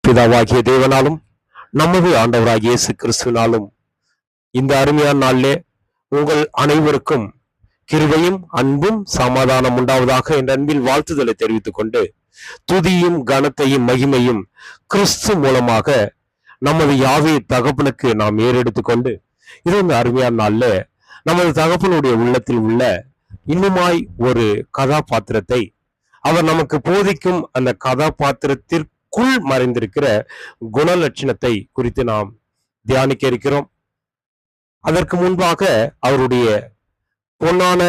பிதாவாகிய தேவனாலும் நமது ஆண்டவராகிய இயேசு கிறிஸ்துவினாலும் இந்த அருமையான நாளிலே உங்கள் அனைவருக்கும் கிருபையும் அன்பும் சமாதானம் உண்டாவதாக என்ற அன்பில் வாழ்த்துதலை தெரிவித்துக் கொண்டு துதியும் கனத்தையும் மகிமையும் கிறிஸ்து மூலமாக நமது யாவே தகப்பனுக்கு நாம் ஏறெடுத்து கொண்டு இது இந்த அருமையான நாள்ல நமது தகப்பனுடைய உள்ளத்தில் உள்ள இன்னுமாய் ஒரு கதாபாத்திரத்தை அவர் நமக்கு போதிக்கும் அந்த கதாபாத்திரத்திற்குள் மறைந்திருக்கிற குணலட்சணத்தை குறித்து நாம் தியானிக்க இருக்கிறோம். அதற்கு முன்பாக அவருடைய பொன்னான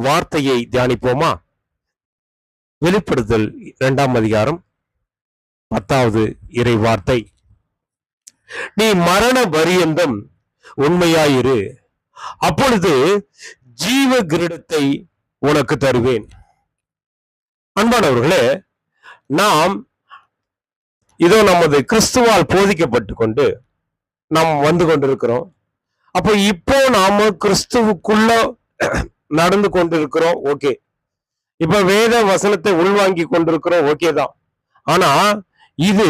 வார்த்தையை தியானிப்போமா? வெளிப்படுத்தல் 2ஆம் அதிகாரம் 10வது இறை வார்த்தை, நீ மரண பரியந்தம் உண்மையாயிரு, அப்பொழுது ஜீவ கிரீடத்தை உனக்கு தருவேன். அன்பானவர்களே, நாம் இதோ நமது கிறிஸ்துவால் போதிக்கப்பட்டு கொண்டு நாம் வந்து கொண்டிருக்கிறோம். அப்போ இப்போ நாம கிறிஸ்துவுக்குள்ள நடந்து கொண்டிருக்கிறோம். ஓகே, இப்ப வேத வசனத்தை உள்வாங்கி கொண்டிருக்கிறோம். ஓகே தான். ஆனா இது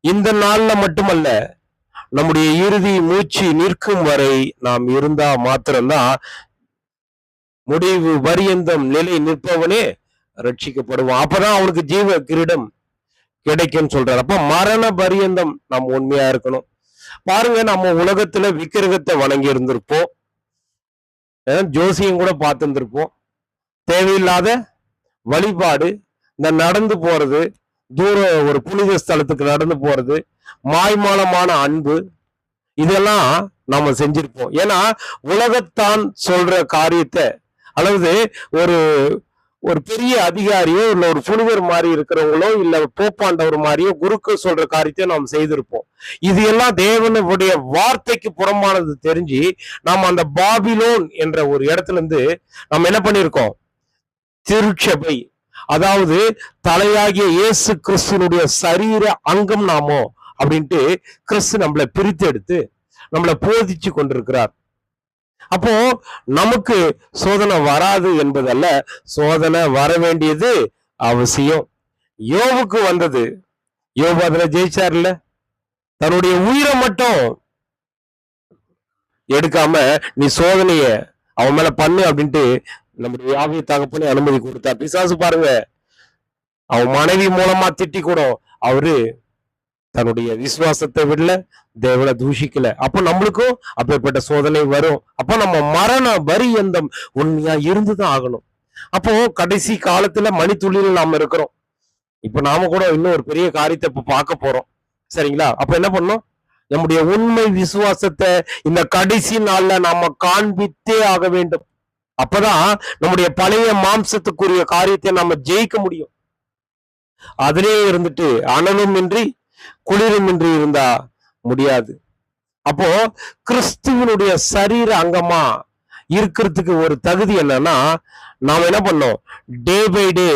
இந்த நாள்ல மட்டுமல்ல, நம்முடைய இறுதி மூச்சு நிற்கும் வரை நாம் இருந்தா மாத்திரம்தான் முடிவு பரியந்தம் நிலை நிற்பவனே ரட்சிக்கப்படுவான். அப்பதான் அவனுக்கு ஜீவ கிரீடம் கிடைக்கும்னு சொல்றாரு. அப்ப மரண பரியந்தம் நாம் உண்மையா இருக்கணும். பாருங்க, நம்ம உலகத்துல விக்கிரகத்தை வணங்கி இருந்திருப்போம், ஜோசியம் கூட பார்த்துருப்போம். தேவையில்லாத வழிபாடு, இந்த நடந்து போறது, தூர ஒரு புனித ஸ்தலத்துக்கு நடந்து போறது, மாய்மாலமான அன்பு, இதெல்லாம் நாம செஞ்சிருப்போம். ஏன்னா உலகத்தான் சொல்ற காரியத்தை, அல்லது ஒரு ஒரு பெரிய அதிகாரியோ இல்ல ஒரு புனிதர் மாதிரி இருக்கிறவங்களோ இல்ல போப்பாண்டவர் மாதிரியோ குருக்கள் சொல்ற காரியத்தை நாம் செய்திருப்போம். இது எல்லாம் தேவனுடைய வார்த்தைக்கு புறம்பானது தெரிஞ்சு நாம் அந்த பாபிலோன் என்ற ஒரு இடத்துல இருந்து நம்ம என்ன பண்ணிருக்கோம்? திருச்சபை, அதாவது தலையாகிய இயேசு கிறிஸ்துனுடைய சரீர அங்கம் நாமோ அப்படின்ட்டு கிறிஸ்து நம்மளை பிரித்து எடுத்து நம்மளை போதிச்சு கொண்டிருக்கிறார். அப்போ நமக்கு சோதனை வராது என்பதல்ல, சோதனை வர வேண்டியது அவசியம். யோபுக்கு வந்தது, யோபு அதுல ஜெயிச்சார்ல. தன்னுடைய உயிரை மட்டும் எடுக்காம நீ சோதனைய அவன் மேல பண்ணு அப்படின்ட்டு நம்முடைய யாவை தகப்பனே அனுமதி கொடுத்தார். பிசாசு பாருங்க, அவன் மனைவி மூலமா திட்டி கூட அவரு தன்னுடைய விசுவாசத்தை விடல, தேவனை தூஷிக்கல. அப்போ நம்மளுக்கும் அப்பேற்பட்ட சோதனை வரும். அப்போ நம்ம மரண பரியந்தம் உண்மையா இருந்துதான் ஆகணும். அப்போ கடைசி காலத்துல மணித்துளியில் நாம இருக்கிறோம். இப்ப நாம கூட இன்னும் ஒரு பெரிய காரியத்தை இப்ப பார்க்க போறோம், சரிங்களா? அப்ப என்ன பண்ணோம்? நம்முடைய உண்மை விசுவாசத்தை இந்த கடைசி நாள்ல நாம காண்பித்தே ஆக வேண்டும். அப்பதான் நம்முடைய பழைய மாம்சத்துக்குரிய காரியத்தை நாம ஜெயிக்க முடியும். அதிலே இருந்துட்டு அனலும் இன்றி குளிரும் இன்றி இருந்தா முடியாது. அப்போ கிறிஸ்துவனுடைய சரீர அங்கமா இருக்கிறதுக்கு ஒரு தகுதி என்னன்னா, நாம என்ன பண்ணோம்? டே பை டே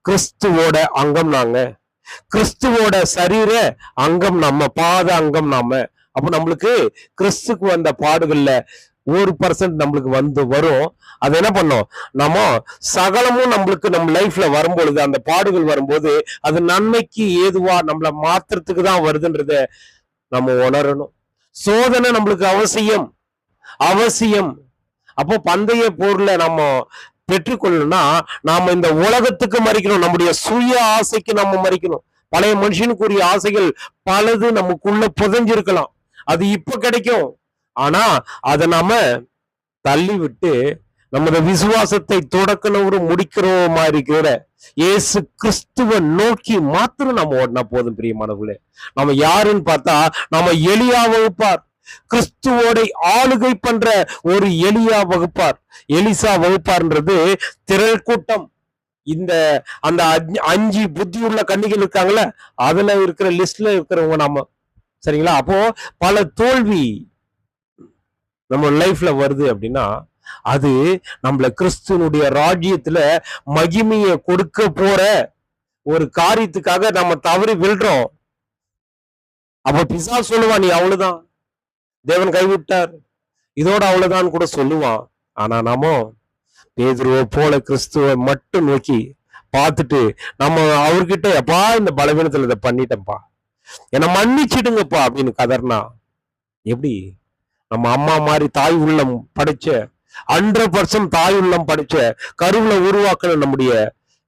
கிறிஸ்துவோட அங்கம் நாங்க, கிறிஸ்துவோட சரீர அங்கம் நம்ம, பாத அங்கம் நாம. அப்ப நம்மளுக்கு கிறிஸ்துக்கு வந்த பாடுகள்ல 1% நம்மளுக்கு வரும். அது என்ன பண்ணோம்? நம்ம சகலமும் நம்மளுக்கு நம்ம லைஃப்ல வரும்பொழுது, அந்த பாடுகள் வரும்போது அது நன்மைக்கு ஏதுவா நம்மளை மாத்திரத்துக்கு தான் வருதுன்றத நம்ம உணரணும். சோதனை நம்மளுக்கு அவசியம் அவசியம். அப்போ பந்தய போர்ல நம்ம பெற்றுக்கொள்ளணும்னா நாம இந்த உலகத்துக்கு மறிக்கணும், நம்முடைய சுய ஆசைக்கு நம்ம மறிக்கணும். பழைய மனுஷனுக்குரிய ஆசைகள் பலது நமக்குள்ள புதைஞ்சிருக்கலாம், அது இப்ப கிடைக்கும். ஆனா அதை நாம தள்ளி விட்டு நமது விசுவாசத்தை தொடக்கணும் முடிக்கிறோமா இருக்கிற இயேசு கிறிஸ்துவ நோக்கி மாத்திரம் நம்ம ஓடினா போதும். பிரியமானவர்களே, நம்ம யாருன்னு பார்த்தா நம்ம எலியா வகுப்பார், கிறிஸ்துவோட ஆளுகை பண்ற ஒரு எலியா வகுப்பார். எலிசா வகுப்பார்ன்றது திரள் கூட்டம். இந்த அந்த 5 புத்தி உள்ள கன்னிகள் இருக்காங்கல்ல, அதுல இருக்கிற லிஸ்ட்ல இருக்கிறவங்க நாம, சரிங்களா? அப்போ பல தோல்வி நம்ம லைஃப்ல வருது அப்படின்னா அது நம்மள கிறிஸ்துவனுடைய ராஜ்யத்துல மகிமையை கொடுக்க போற ஒரு காரியத்துக்காக நம்ம தவறி விழுறோம். அப்ப பிசாசு சொல்லுவான், நீ அவ்வளவுதான், தேவன் கைவிட்டார், இதோட அவ்வளவுதான் கூட சொல்லுவான். ஆனா நாம பேதுருவை போல கிறிஸ்துவை மட்டும் நோக்கி பார்த்துட்டு நம்ம அவர்கிட்ட, எப்பா இந்த பலவீனத்துல இதை பண்ணிட்டேன்ப்பா, என்னை மன்னிச்சிடுங்கப்பா அப்படின்னு கதர்னா எப்படி? நம்ம அம்மா மாதிரி தாய் உள்ளம் படைச்ச 100% தாய் உள்ளம் படைச்ச கருவுல உருவாக்குன நம்முடைய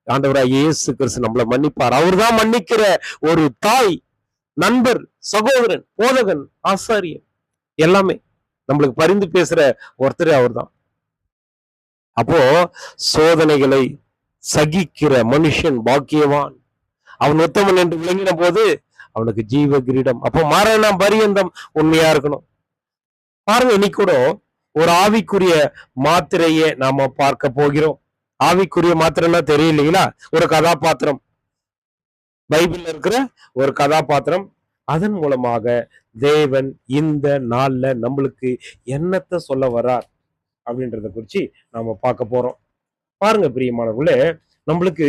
ஆண்டவராய் இயேசு கிறிஸ்து நம்மளை மன்னிப்பார். அவர் தான் மன்னிக்கிற ஒரு தாய், நண்பர், சகோதரன், போதகன், ஆசாரியன், எல்லாமே நம்மளுக்கு பரிந்து பேசுற ஒருத்தர் அவர் தான். அப்போ சோதனைகளை சகிக்கிற மனுஷன் பாக்கியவான், அவன் உத்தமன் என்று விளங்கின போது அவனுக்கு ஜீவ கிரீடம். அப்போ மரண பரியந்தம் உண்மையா இருக்கணும். பாருங்க, இன்னைக்கு கூட ஒரு ஆவிக்குரிய மாத்திரையை நாம பார்க்க போகிறோம். ஆவிக்குரிய மாத்திரைன்னா தெரியலைங்களா? ஒரு கதாபாத்திரம், பைபிள்ல இருக்கிற ஒரு கதாபாத்திரம். அதன் மூலமாக தேவன் இந்த நாள்ல நம்மளுக்கு என்னத்தை சொல்ல வர்றார் அப்படின்றத குறிச்சு நாம பார்க்க போறோம். பாருங்க பிரியமானவர்களே, நம்மளுக்கு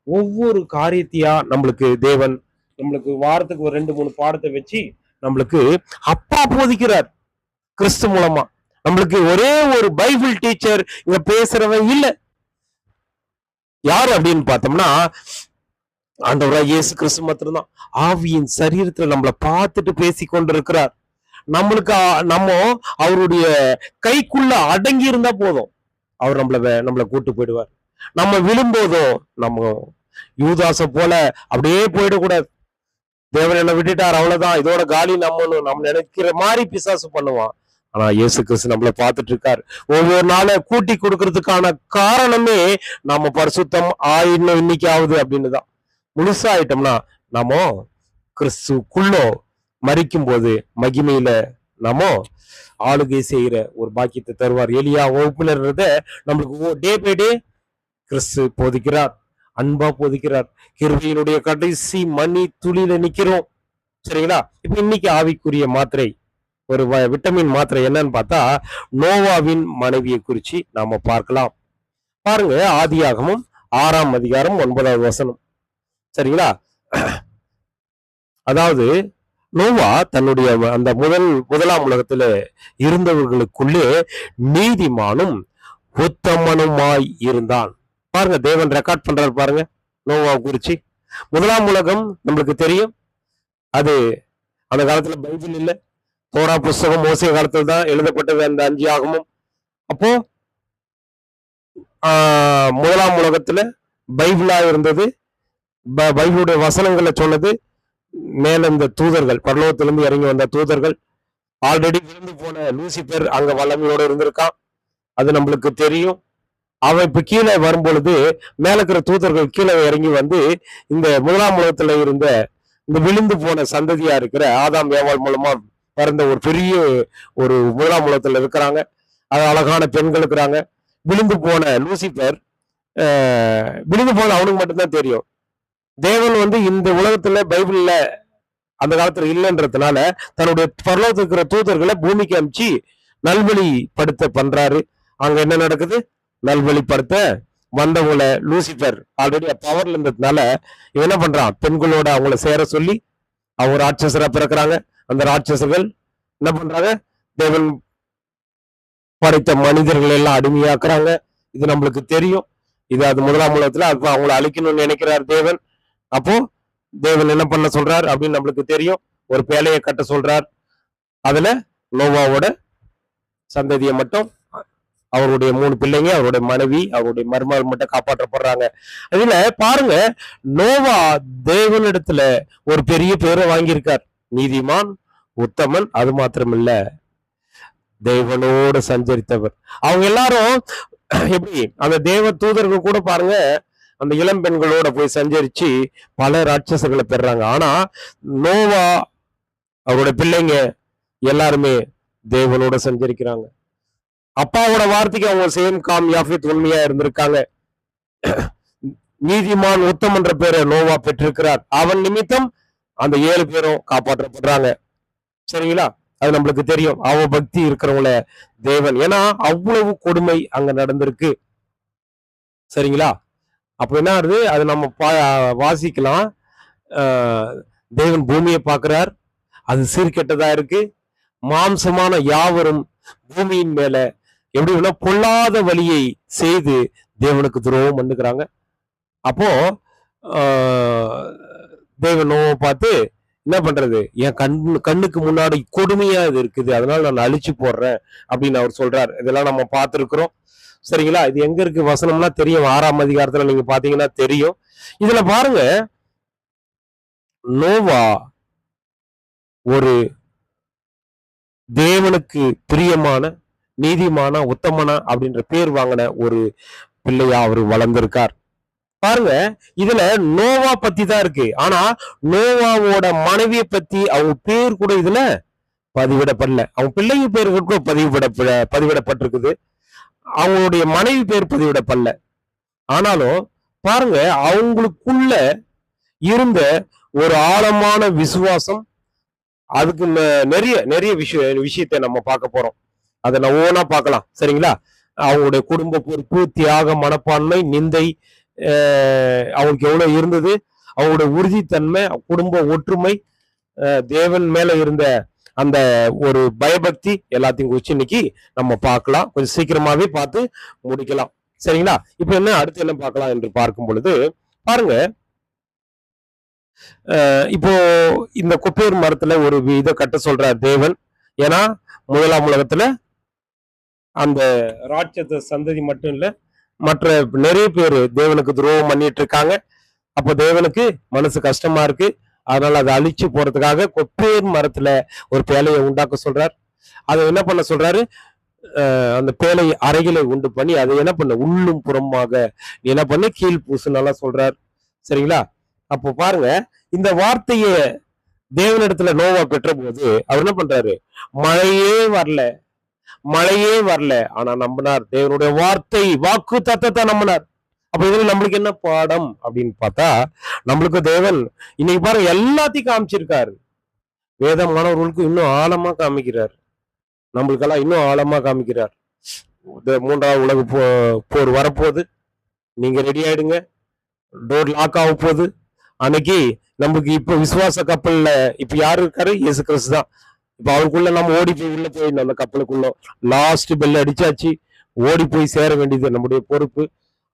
ஒவ்வொரு காரியத்தையா நம்மளுக்கு தேவன் நம்மளுக்கு வாரத்துக்கு ஒரு 2-3 பாடத்தை வச்சு நம்மளுக்கு அப்பா போதிக்கிறார் கிறிஸ்து மூலமா. நம்மளுக்கு ஒரே ஒரு பைபிள் டீச்சர் இங்க பேசுறவன் இல்ல. யாரு அப்படின்னு பார்த்தோம்னா ஆண்டவராய் இயேசு கிறிஸ்து மாத்திரம்தான். ஆவியின் சரீரத்துல நம்மளை பார்த்துட்டு பேசி கொண்டிருக்கிறார். நம்மளுக்கு நம்ம அவருடைய கைக்குள்ள அடங்கி இருந்தா போதும், அவர் நம்மளை கூட்டு போயிடுவார். நம்ம விழும்போதும் நம்ம யூதாச போல அப்படியே போயிடக்கூடாது. தேவன் என்ன விட்டுட்டார் அவ்வளவுதான், இதோட காலி நம்ம நினைக்கிற மாதிரி பிசாசு பண்ணுவான். ஆனா இயேசு கிறிஸ்து நம்மளை பார்த்துட்டு இருக்காரு. ஒவ்வொரு நாளும் கூட்டி கொடுக்கறதுக்கான காரணமே நம்ம பரிசுத்தம் ஆயிடணும் இன்னைக்கு ஆகுது அப்படின்னு தான். முழுசா ஆயிட்டோம்னா நாம கிறிஸ்துக்குள்ளோ மரிக்கும் போது மகிமையில நாம ஆளுகை செய்கிற ஒரு பாக்கியத்தை தருவார். எலியா வகுப்புல இருந்தத நம்மளுக்கு டே பை டே கிறிஸ்து போதிக்கிறார், அன்பா போதிக்கிறார். கிருபையினுடைய கடைசி மணி துளியில நிக்கிறோம். சரிங்களா? இப்ப இன்னைக்கு ஆவிக்குரிய மாத்திரை, ஒரு விட்டமின் மாத்திரை என்னன்னு பார்த்தா நோவாவின் மனைவியை குறிச்சு நாம பார்க்கலாம். பாருங்க, ஆதியாகமம் 6ஆம் அதிகாரம் 9வது வசனம். சரிங்களா? அதாவது நோவா தன்னுடைய அந்த முதலாம் உலகத்துல இருந்தவர்களுக்குள்ளே நீதிமானும் உத்தமனுமாய் இருந்தான். பாருங்க, தேவன் ரெக்கார்ட் பண்றாரு பாருங்க நோவாவை குறிச்சு. முதலாம் உலகம் நம்மளுக்கு தெரியும், அது அந்த காலத்துல பைபிள் இல்லை, தோரா புஸ்தகம் மோசே காலத்துல தான் எழுதப்பட்டது அந்த 5 ஆகமும். அப்போ முதலாம் உலகத்துல பைபிளா இருந்தது. பைபிளுடைய வசனங்களை சொன்னது மேல இந்த தூதர்கள், பரலோகத்திலிருந்து இறங்கி வந்த தூதர்கள். ஆல்ரெடி விழுந்து போன லூசிபர் அங்க வல்லமையோட இருந்திருக்கான், அது நம்மளுக்கு தெரியும். அவன் இப்ப கீழே வரும்பொழுது மேல இருக்கிற தூதர்கள் கீழே இறங்கி வந்து இந்த முதலாம் உலகத்துல இருந்த இந்த விழுந்து போன சந்ததியா இருக்கிற ஆதாம் ஏவாள் மூலமா பிறந்த ஒரு பெரிய ஒரு முதலாம் உலகத்துல இருக்கிறாங்க. அது அழகான பெண்கள் இருக்கிறாங்க. விழுந்து போன லூசிபர், விழுந்து போன அவனுக்கு மட்டும்தான் தெரியும். தேவன் இந்த உலகத்துல பைபிள்ல அந்த காலத்துல இல்லைன்றதுனால தன்னுடைய பரலோகத்துல இருக்கிற தூதர்களை பூமிக்கு அனுப்பிச்சு நல்வழிப்படுத்த பண்றாரு. அங்க என்ன நடக்குது? நல்வழிப்படுத்த வந்தவங்கள லூசிபர் ஆல்ரெடி பவர்ல இருந்ததுனால இவன் என்ன பண்றான்? பெண்களோட அவங்கள சேர சொல்லி அவங்க ராட்சசரா பிறக்கிறாங்க. அந்த ராட்சசர்கள் என்ன பண்றாங்க? தேவன் படைத்த மனிதர்கள் எல்லாம் அடிமையாக்குறாங்க. இது நம்மளுக்கு தெரியும். இது அது முதலாம் உலகத்துல அது அவங்களை அழிக்கணும்னு நினைக்கிறார் தேவன். அப்போ தேவன் என்ன பண்ண சொல்றார் அப்படின்னு நம்மளுக்கு தெரியும். ஒரு பேழையை கட்ட சொல்றார். அதுல நோவாவோட சந்ததியை மட்டும், அவருடைய 3 பிள்ளைங்க, அவருடைய மனைவி, அவருடைய மருமகள் மட்டும் காப்பாற்றப்படுறாங்க. அதுல பாருங்க, நோவா தேவனிடத்துல ஒரு பெரிய பேரை வாங்கியிருக்கார், நீதிமான், உத்தமன். அது மாத்திரமில்ல, தேவனோடு சஞ்சரித்தவர். அவங்க எல்லாரும் எப்படி அந்த தேவ தூதர்கள் கூட பாருங்க அந்த இளம் பெண்களோட போய் சஞ்சரிச்சு பல ராட்சசங்களை பெறாங்க. ஆனா நோவா அவரோட பிள்ளைங்க எல்லாருமே தேவனோட சஞ்சரிக்கிறாங்க. அப்பாவோட வார்த்தைக்கு அவங்க சேம் காம் யாஃபேத் உண்மையா இருந்திருக்காங்க. நீதிமான் உத்தம் என்ற பேரை நோவா பெற்றிருக்கிறார். அவன் நிமித்தம் அந்த 7 பேரும் காப்பாற்றப்படுறாங்க. சரிங்களா? அது நம்மளுக்கு தெரியும். அவ பக்தி இருக்கிறவங்கள தேவன், ஏன்னா அவ்வளவு கொடுமை அங்க நடந்திருக்கு. சரிங்களா? அப்ப என்ன ஆகுது? அது நம்ம வாசிக்கலாம். தேவன் பூமியை பார்க்கிறார், அது சீர்கெட்டதா இருக்கு. மாம்சமான யாவரும் பூமியின் மேல எப்படி பொல்லாத வழியை செய்து தேவனுக்கு துரோகம் பண்ணுகிறாங்க. அப்போ தேவன் நோவை பார்த்து என்ன பண்றது, என் கண்ணுக்கு முன்னாடி கொடுமையா இது இருக்குது, அதனால நான் அழிச்சு போடுறேன் அப்படின்னு அவர் சொல்றாரு. இதெல்லாம் நம்ம பார்த்திருக்கிறோம். சரிங்களா? இது எங்க இருக்கு வசனம்னா தெரியும், 6ஆம் அதிகாரத்துல நீங்க பாத்தீங்கன்னா தெரியும். இதுல பாருங்க, நோவா ஒரு தேவனுக்கு பிரியமான, நீதிமான, உத்தமனா அப்படின்ற பேர் வாங்கின ஒரு பிள்ளையா அவர் வளர்ந்திருக்கார். பாருங்க, இதுல நோவா பத்தி தான் இருக்கு. ஆனா நோவாவோட மனைவியை பத்தி அவங்க பேர் கூட இதுல பதிவிடப்படல. அவங்க பிள்ளைங்க பேர் கூட பதிவிடப்பட்டிருக்குது. அவங்களுடைய மனைவி பேர் பதிவிடப்படல. ஆனாலும் பாருங்க, அவங்களுக்குள்ள இருந்த ஒரு ஆழமான விசுவாசம், அதுக்கு நிறைய நிறைய விஷயத்தை நம்ம பார்க்க போறோம். அதை நான் ஓனா பார்க்கலாம். சரிங்களா? அவங்களுடைய குடும்ப பொறுப்பு, தியாக மனப்பான்மை, நிந்தை அவங்களுக்கு எவ்வளவு இருந்தது, அவங்களுடைய உறுதித்தன்மை, குடும்ப ஒற்றுமை, தேவன் மேல இருந்த அந்த ஒரு பயபக்தி, எல்லாத்தையும் குறிச்சு இன்னைக்கு நம்ம பார்க்கலாம். கொஞ்சம் சீக்கிரமாவே பார்த்து முடிக்கலாம். சரிங்களா? இப்ப என்ன அடுத்து என்ன பார்க்கலாம் என்று பார்க்கும் பொழுது, பாருங்க, இப்போ இந்த கொப்பேர் மரத்துல ஒரு இதை கட்ட சொல்றார் தேவன். ஏன்னா முதலாம் உலகத்துல அந்த ராட்சத சந்ததி மட்டும் இல்ல, மற்ற நிறைய பேர் தேவனுக்கு துரோகம் பண்ணிட்டு இருக்காங்க. அப்போ தேவனுக்கு மனசு கஷ்டமா இருக்கு. அதனால அதை அழிச்சு போறதுக்காக கொப்பேர் மரத்துல ஒரு பேழையை உண்டாக்க சொல்றார். அதை என்ன பண்ண சொல்றாரு, அந்த பேழை அறைகளை உண்டு பண்ணி அதை என்ன பண்ண உள்ளும் புறமாக என்ன பண்ண கீழ் பூசுனால சொல்றார். சரிங்களா? அப்போ பாருங்க, இந்த வார்த்தையை தேவனிடத்துல நோவா பெற்ற போது அவர் என்ன பண்றாரு, மழையே வரல, மழையே வரல, ஆனா நம்பினார். தேவனுடைய வார்த்தை, வாக்கு தத்தத்தை நம்பினார். அப்ப இதுல நம்மளுக்கு என்ன பாடம் அப்படின்னு பார்த்தா, நம்மளுக்கு தேவன் இன்னைக்கு பாருங்க எல்லாத்தையும் காமிச்சிருக்காரு. வேத மாணவர்களுக்கு இன்னும் ஆழமா காமிக்கிறார், நம்மளுக்கெல்லாம் இன்னும் ஆழமா காமிக்கிறார். 3ஆவது உலக போர் வரப்போகுது, நீங்க ரெடி ஆயிடுங்க, டோர் லாக் ஆக போகுது. அன்னைக்கு நமக்கு இப்ப விசுவாச கப்பல்ல இப்ப யாரு இருக்காரு, இயேசு கிறிஸ்து தான். இப்ப அவருக்குள்ள நம்ம ஓடி போய் உள்ள போயிடணும். அந்த கப்பலுக்குள்ள லாஸ்ட் பெல் அடிச்சாச்சு, ஓடி போய் சேர வேண்டியது நம்முடைய பொறுப்பு.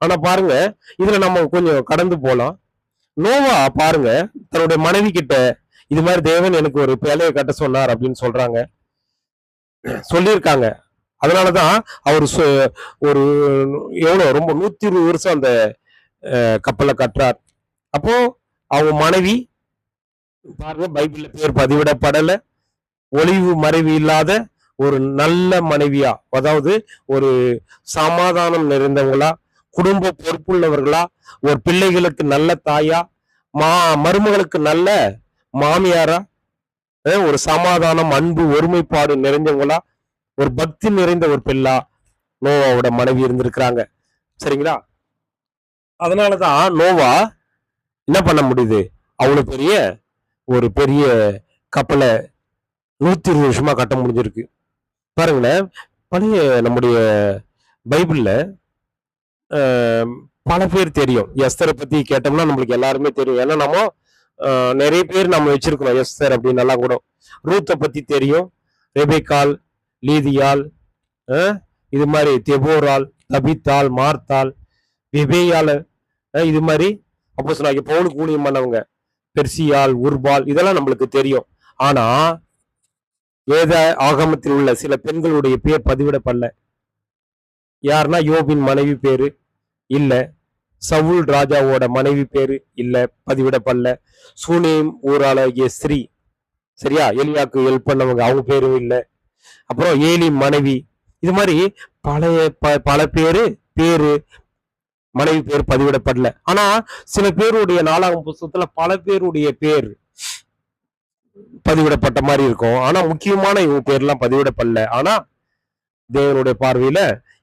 ஆனா பாருங்க, இதுல நம்ம கொஞ்சம் கடந்து போலாம். நோவா பாருங்க, தன்னுடைய மனைவி கிட்ட இது மாதிரி தேவன் எனக்கு ஒரு பேழையை கட்ட சொன்னார் அப்படின்னு சொல்லியிருக்காங்க. அதனாலதான் அவர் ஒரு எவ்வளவு ரொம்ப 120 வருஷம் அந்த கப்பலை கட்டுறார். அப்போ அவங்க மனைவி பாருங்க, பைபிள்ல பேர் பதிவிடப்படல, ஒளிவு மறைவு இல்லாத ஒரு நல்ல மனைவியா, அதாவது ஒரு சமாதானம் நிறைந்தவங்களா, குடும்ப பொறுப்புள்ளவர்களா, ஒரு பிள்ளைகளுக்கு நல்ல தாயா, மருமகளுக்கு நல்ல மாமியாரா, ஒரு சமாதானம், அன்பு, ஒருமைப்பாடு நிறைந்தவங்களா, ஒரு பக்தி நிறைந்த ஒரு பிள்ளா நோவாவோட மனைவி இருந்திருக்கிறாங்க. சரிங்களா? அதனாலதான் நோவா என்ன பண்ண முடியுது, அவ்வளவு பெரிய கப்பலை 120 வருஷமா கட்ட முடிஞ்சிருக்கு. பாருங்களேன், பழைய நம்முடைய பைபிள்ல பல பேர் தெரியும். எஸ்தரை பத்தி கேட்டோம்னா நம்மளுக்கு எல்லாருமே தெரியும். ஏன்னா நம்ம நிறைய பேர் நம்ம வச்சிருக்கிறோம் எஸ்தர் அப்படின்னு எல்லாம் கூட. ரூத்தை பத்தி தெரியும், ரெபேக்காள், லீதியாள், இது மாதிரி தெபோராள், தபித்தாள், மார்த்தாள், விபேயாள், இது மாதிரி அப்போஸ்தலனாகிய பவுலுக்கு ஊழியம் பண்ணவங்க, பெர்சியாள், உர்பால், இதெல்லாம் நம்மளுக்கு தெரியும். ஆனா வேத ஆகமத்தில் உள்ள சில பெண்களுடைய பேர் பதிவிடப்படல. யாருன்னா யோபின் மனைவி பேரு இல்ல, சவுல் ராஜாவோட மனைவி பேரு இல்ல, பதிவிடப்படல. சூனேம் ஊராளாகிய ஸ்ரீ, சரியா, எலியாக்கு ஹெல்ப் பண்ணவங்க, அவங்க பேரும் இல்ல. அப்புறம் ஏலி மனைவி, இது மாதிரி பல பேரு மனைவி பேர் பதிவிடப்படல. ஆனா சில பேருடைய 4ஆம் புத்தகத்துல பல பேருடைய பேர் பதிவிடப்பட்ட மாதிரி இருக்கும். ஆனா முக்கியமான இவங்க பேர்லாம் பதிவிடப்படல. ஆனா தேவனுடைய பார்வையில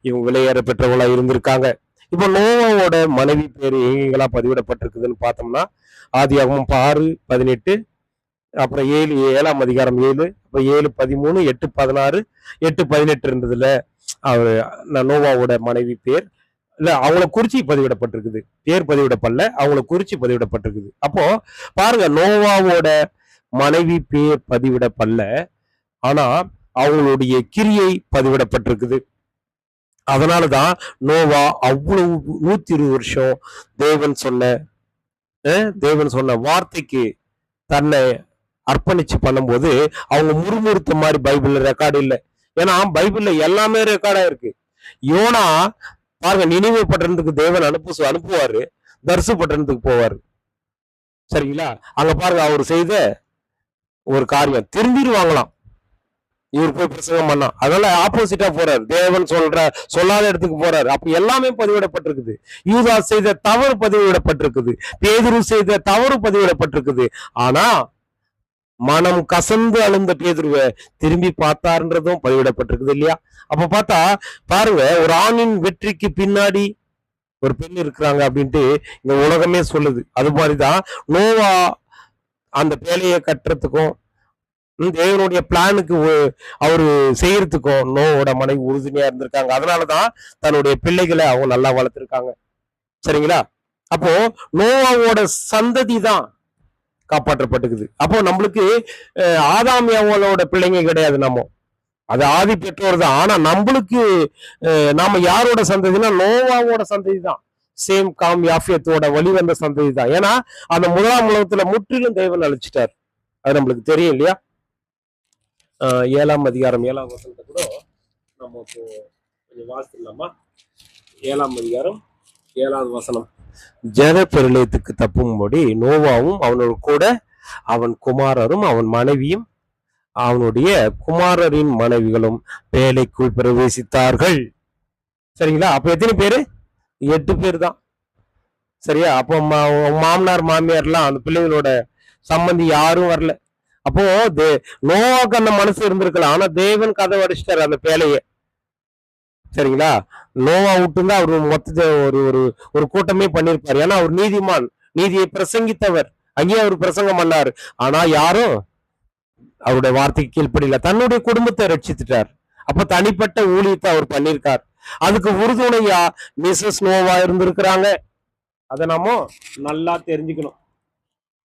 இவங்க விலையேற பெற்றவங்களா இருந்திருக்காங்க. இப்ப நோவாவோட மனைவி பேர் எங்கெங்களா பதிவிடப்பட்டிருக்குதுன்னு பார்த்தோம்னா, ஆதியாகமம் 6:18, அப்புறம் 7ஆம் அதிகாரம் 7, அப்புறம் 7:13, 8:16, 8:18 இருந்ததுல அவரு நோவாவோட மனைவி பேர் இல்ல, அவங்கள குறிச்சி பதிவிடப்பட்டிருக்குது. பேர் பதிவிடப்படல, அவங்கள குறிச்சி பதிவிடப்பட்டிருக்குது. அப்போ பாருங்க, நோவாவோட மனைவி பேர் பதிவிடப்படல, ஆனா அவங்களுடைய கிரியை பதிவிடப்பட்டிருக்குது. அதனாலதான் நோவா அவ்வளவு 120 வருஷம் தேவன் சொன்ன வார்த்தைக்கு தன்னை அர்ப்பணிச்சு பண்ணும்போது அவங்க முறுமுறுத்த மாதிரி பைபிள்ல ரெக்கார்டு இல்லை. ஏன்னா பைபிள்ல எல்லாமே ரெக்கார்டா இருக்கு. யோனா பாருங்க, நினைவு பட்டணத்துக்கு தேவன் அனுப்புவாரு, தர்சு பட்டணத்துக்கு போவாரு. சரிங்களா? அங்க பாருங்க, அவர் செய்த ஒரு காரியம் திரும்பிடுவாங்களாம். இவர் போய் பிரசங்கம் பண்ணா, அதனால ஆப்போசிட்டா போறாரு. தேவன் சொல்லாத இடத்துக்கு போறாரு. அப்ப எல்லாமே பதிவிடப்பட்டிருக்குது. யூதா செய்த தவறு பதிவிடப்பட்டிருக்குது, பேதுரு செய்த தவறு பதிவிடப்பட்டிருக்குது. ஆனா மனம் கசந்து அழுந்த பேதுருவை திரும்பி பார்த்தாருன்றதும் பதிவிடப்பட்டிருக்குது இல்லையா? அப்ப பார்த்தா பாருங்க, ஒரு ஆணின் வெற்றிக்கு பின்னாடி ஒரு பெண் இருக்கிறாங்க அப்படின்ட்டு இந்த உலகமே சொல்லுது. அது மாதிரிதான் நோவா அந்த பேழையை கட்டுறதுக்கும் தேவனுடைய பிளானுக்கு அவரு செய்யறதுக்கும் நோவோட மனைவி உறுதுணையா இருந்திருக்காங்க. அதனாலதான் தன்னுடைய பிள்ளைகளை அவங்க நல்லா வளர்த்திருக்காங்க. சரிங்களா? அப்போ நோவாவோட சந்ததி தான் காப்பாற்றப்பட்டுக்குது. அப்போ நம்மளுக்கு ஆதாமியாவோட பிள்ளைங்க கிடையாது, நம்ம அது ஆதி பெற்றோர் தான். ஆனா நம்மளுக்கு நாம யாரோட சந்ததினா நோவாவோட சந்ததி தான். சேம் காம் யாஃபியத்தோட வழிவந்த சந்ததி தான். ஏன்னா அந்த முதலாம் உலகத்துல முற்றிலும் தேவன் அழிச்சிட்டார். அது நம்மளுக்கு தெரியும் இல்லையா? 7ஆம் அதிகாரம் 7ஆம் வசனத்தை கூட நம்ம இப்போ கொஞ்சம் வாசிக்கலாமா? 7ஆம் அதிகாரம் 7வது வசனம். ஜெத பெருளையத்துக்கு தப்பும்படி நோவாவும் அவனோட கூட அவன் குமாரரும் அவன் மனைவியும் அவனுடைய குமாரரின் மனைவிகளும் பேழைக்குள் பிரவேசித்தார்கள். சரிங்களா? அப்ப எத்தனை பேரு? 8 பேர் தான். சரியா? அப்போ மாமனார் மாமியார்லாம் அந்த பிள்ளைகளோட சம்பந்தி யாரும் வரல. அப்போ நோவாக்கு அந்த மனசு இருந்திருக்கலாம். ஆனா தேவன் கதை அடிச்சிட்டாரு அந்த பேழைய. சரிங்களா? நோவா விட்டுருந்தா அவரு மொத்தத்தை ஒரு கூட்டமே பண்ணிருப்பாரு. ஏன்னா அவர் நீதிமான், நீதியை பிரசங்கித்தவர். அங்கேயே அவர் பிரசங்கம் பண்ணாரு. ஆனா யாரும் அவருடைய வார்த்தைக்கு கீழ்ப்படியில. தன்னுடைய குடும்பத்தை ரட்சித்துட்டார். அப்ப தனிப்பட்ட ஊழியத்தை அவர் பண்ணியிருக்கார். அதுக்கு உறுதுணையா மிஸ்ஸஸ் நோவா இருந்திருக்கிறாங்க. அதை நம்ம நல்லா தெரிஞ்சுக்கணும்.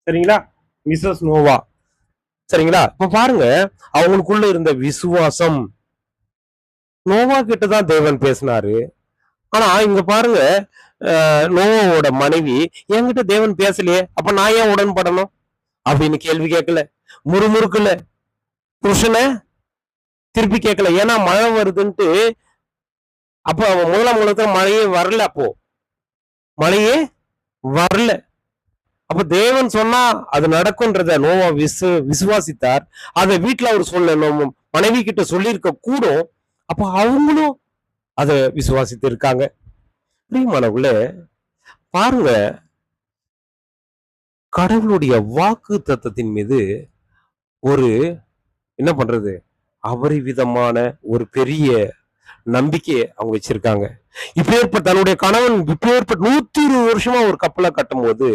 சரிங்களா? மிஸ்ஸஸ் நோவா. சரிங்களா? இப்ப பாருங்க, அவங்களுக்குள்ள இருந்த விசுவாசம். நோவா கிட்டதான் தேவன் பேசினாரு. ஆனா இங்க பாருங்க, நோவாவோட மனைவி என்கிட்ட தேவன் பேசலையே, அப்ப நான் ஏன் உடன்படணும் அப்படின்னு கேள்வி கேட்கல, முறுமுறுக்கல, புருஷனை திருப்பி கேட்கல. ஏன்னா மழை வருதுன்ட்டு. அப்ப முதலாம் உலகத்துல மழையே வரல. அப்போ மழையே வரல. அப்ப தேவன் சொன்னா அது நடக்கும்ன்றத நோவா விசுவாசித்தார். அதை வீட்டுல அவர் சொல்ல மனைவி கிட்ட சொல்லியிருக்க கூடும். அப்ப அவங்களும் அதை விசுவாசித்து இருக்காங்க. பிரியமானவர்களே, பாருங்க, கடவுளுடைய வாக்கு தத்தத்தின் மீது ஒரு என்ன பண்றது அபரிவிதமான ஒரு பெரிய நம்பிக்கையை அவங்க வச்சிருக்காங்க. இப்பேற்பட்ட தன்னுடைய கணவன் இப்பேற்பட்ட 120 வருஷமா ஒரு கப்பலை கட்டும் போது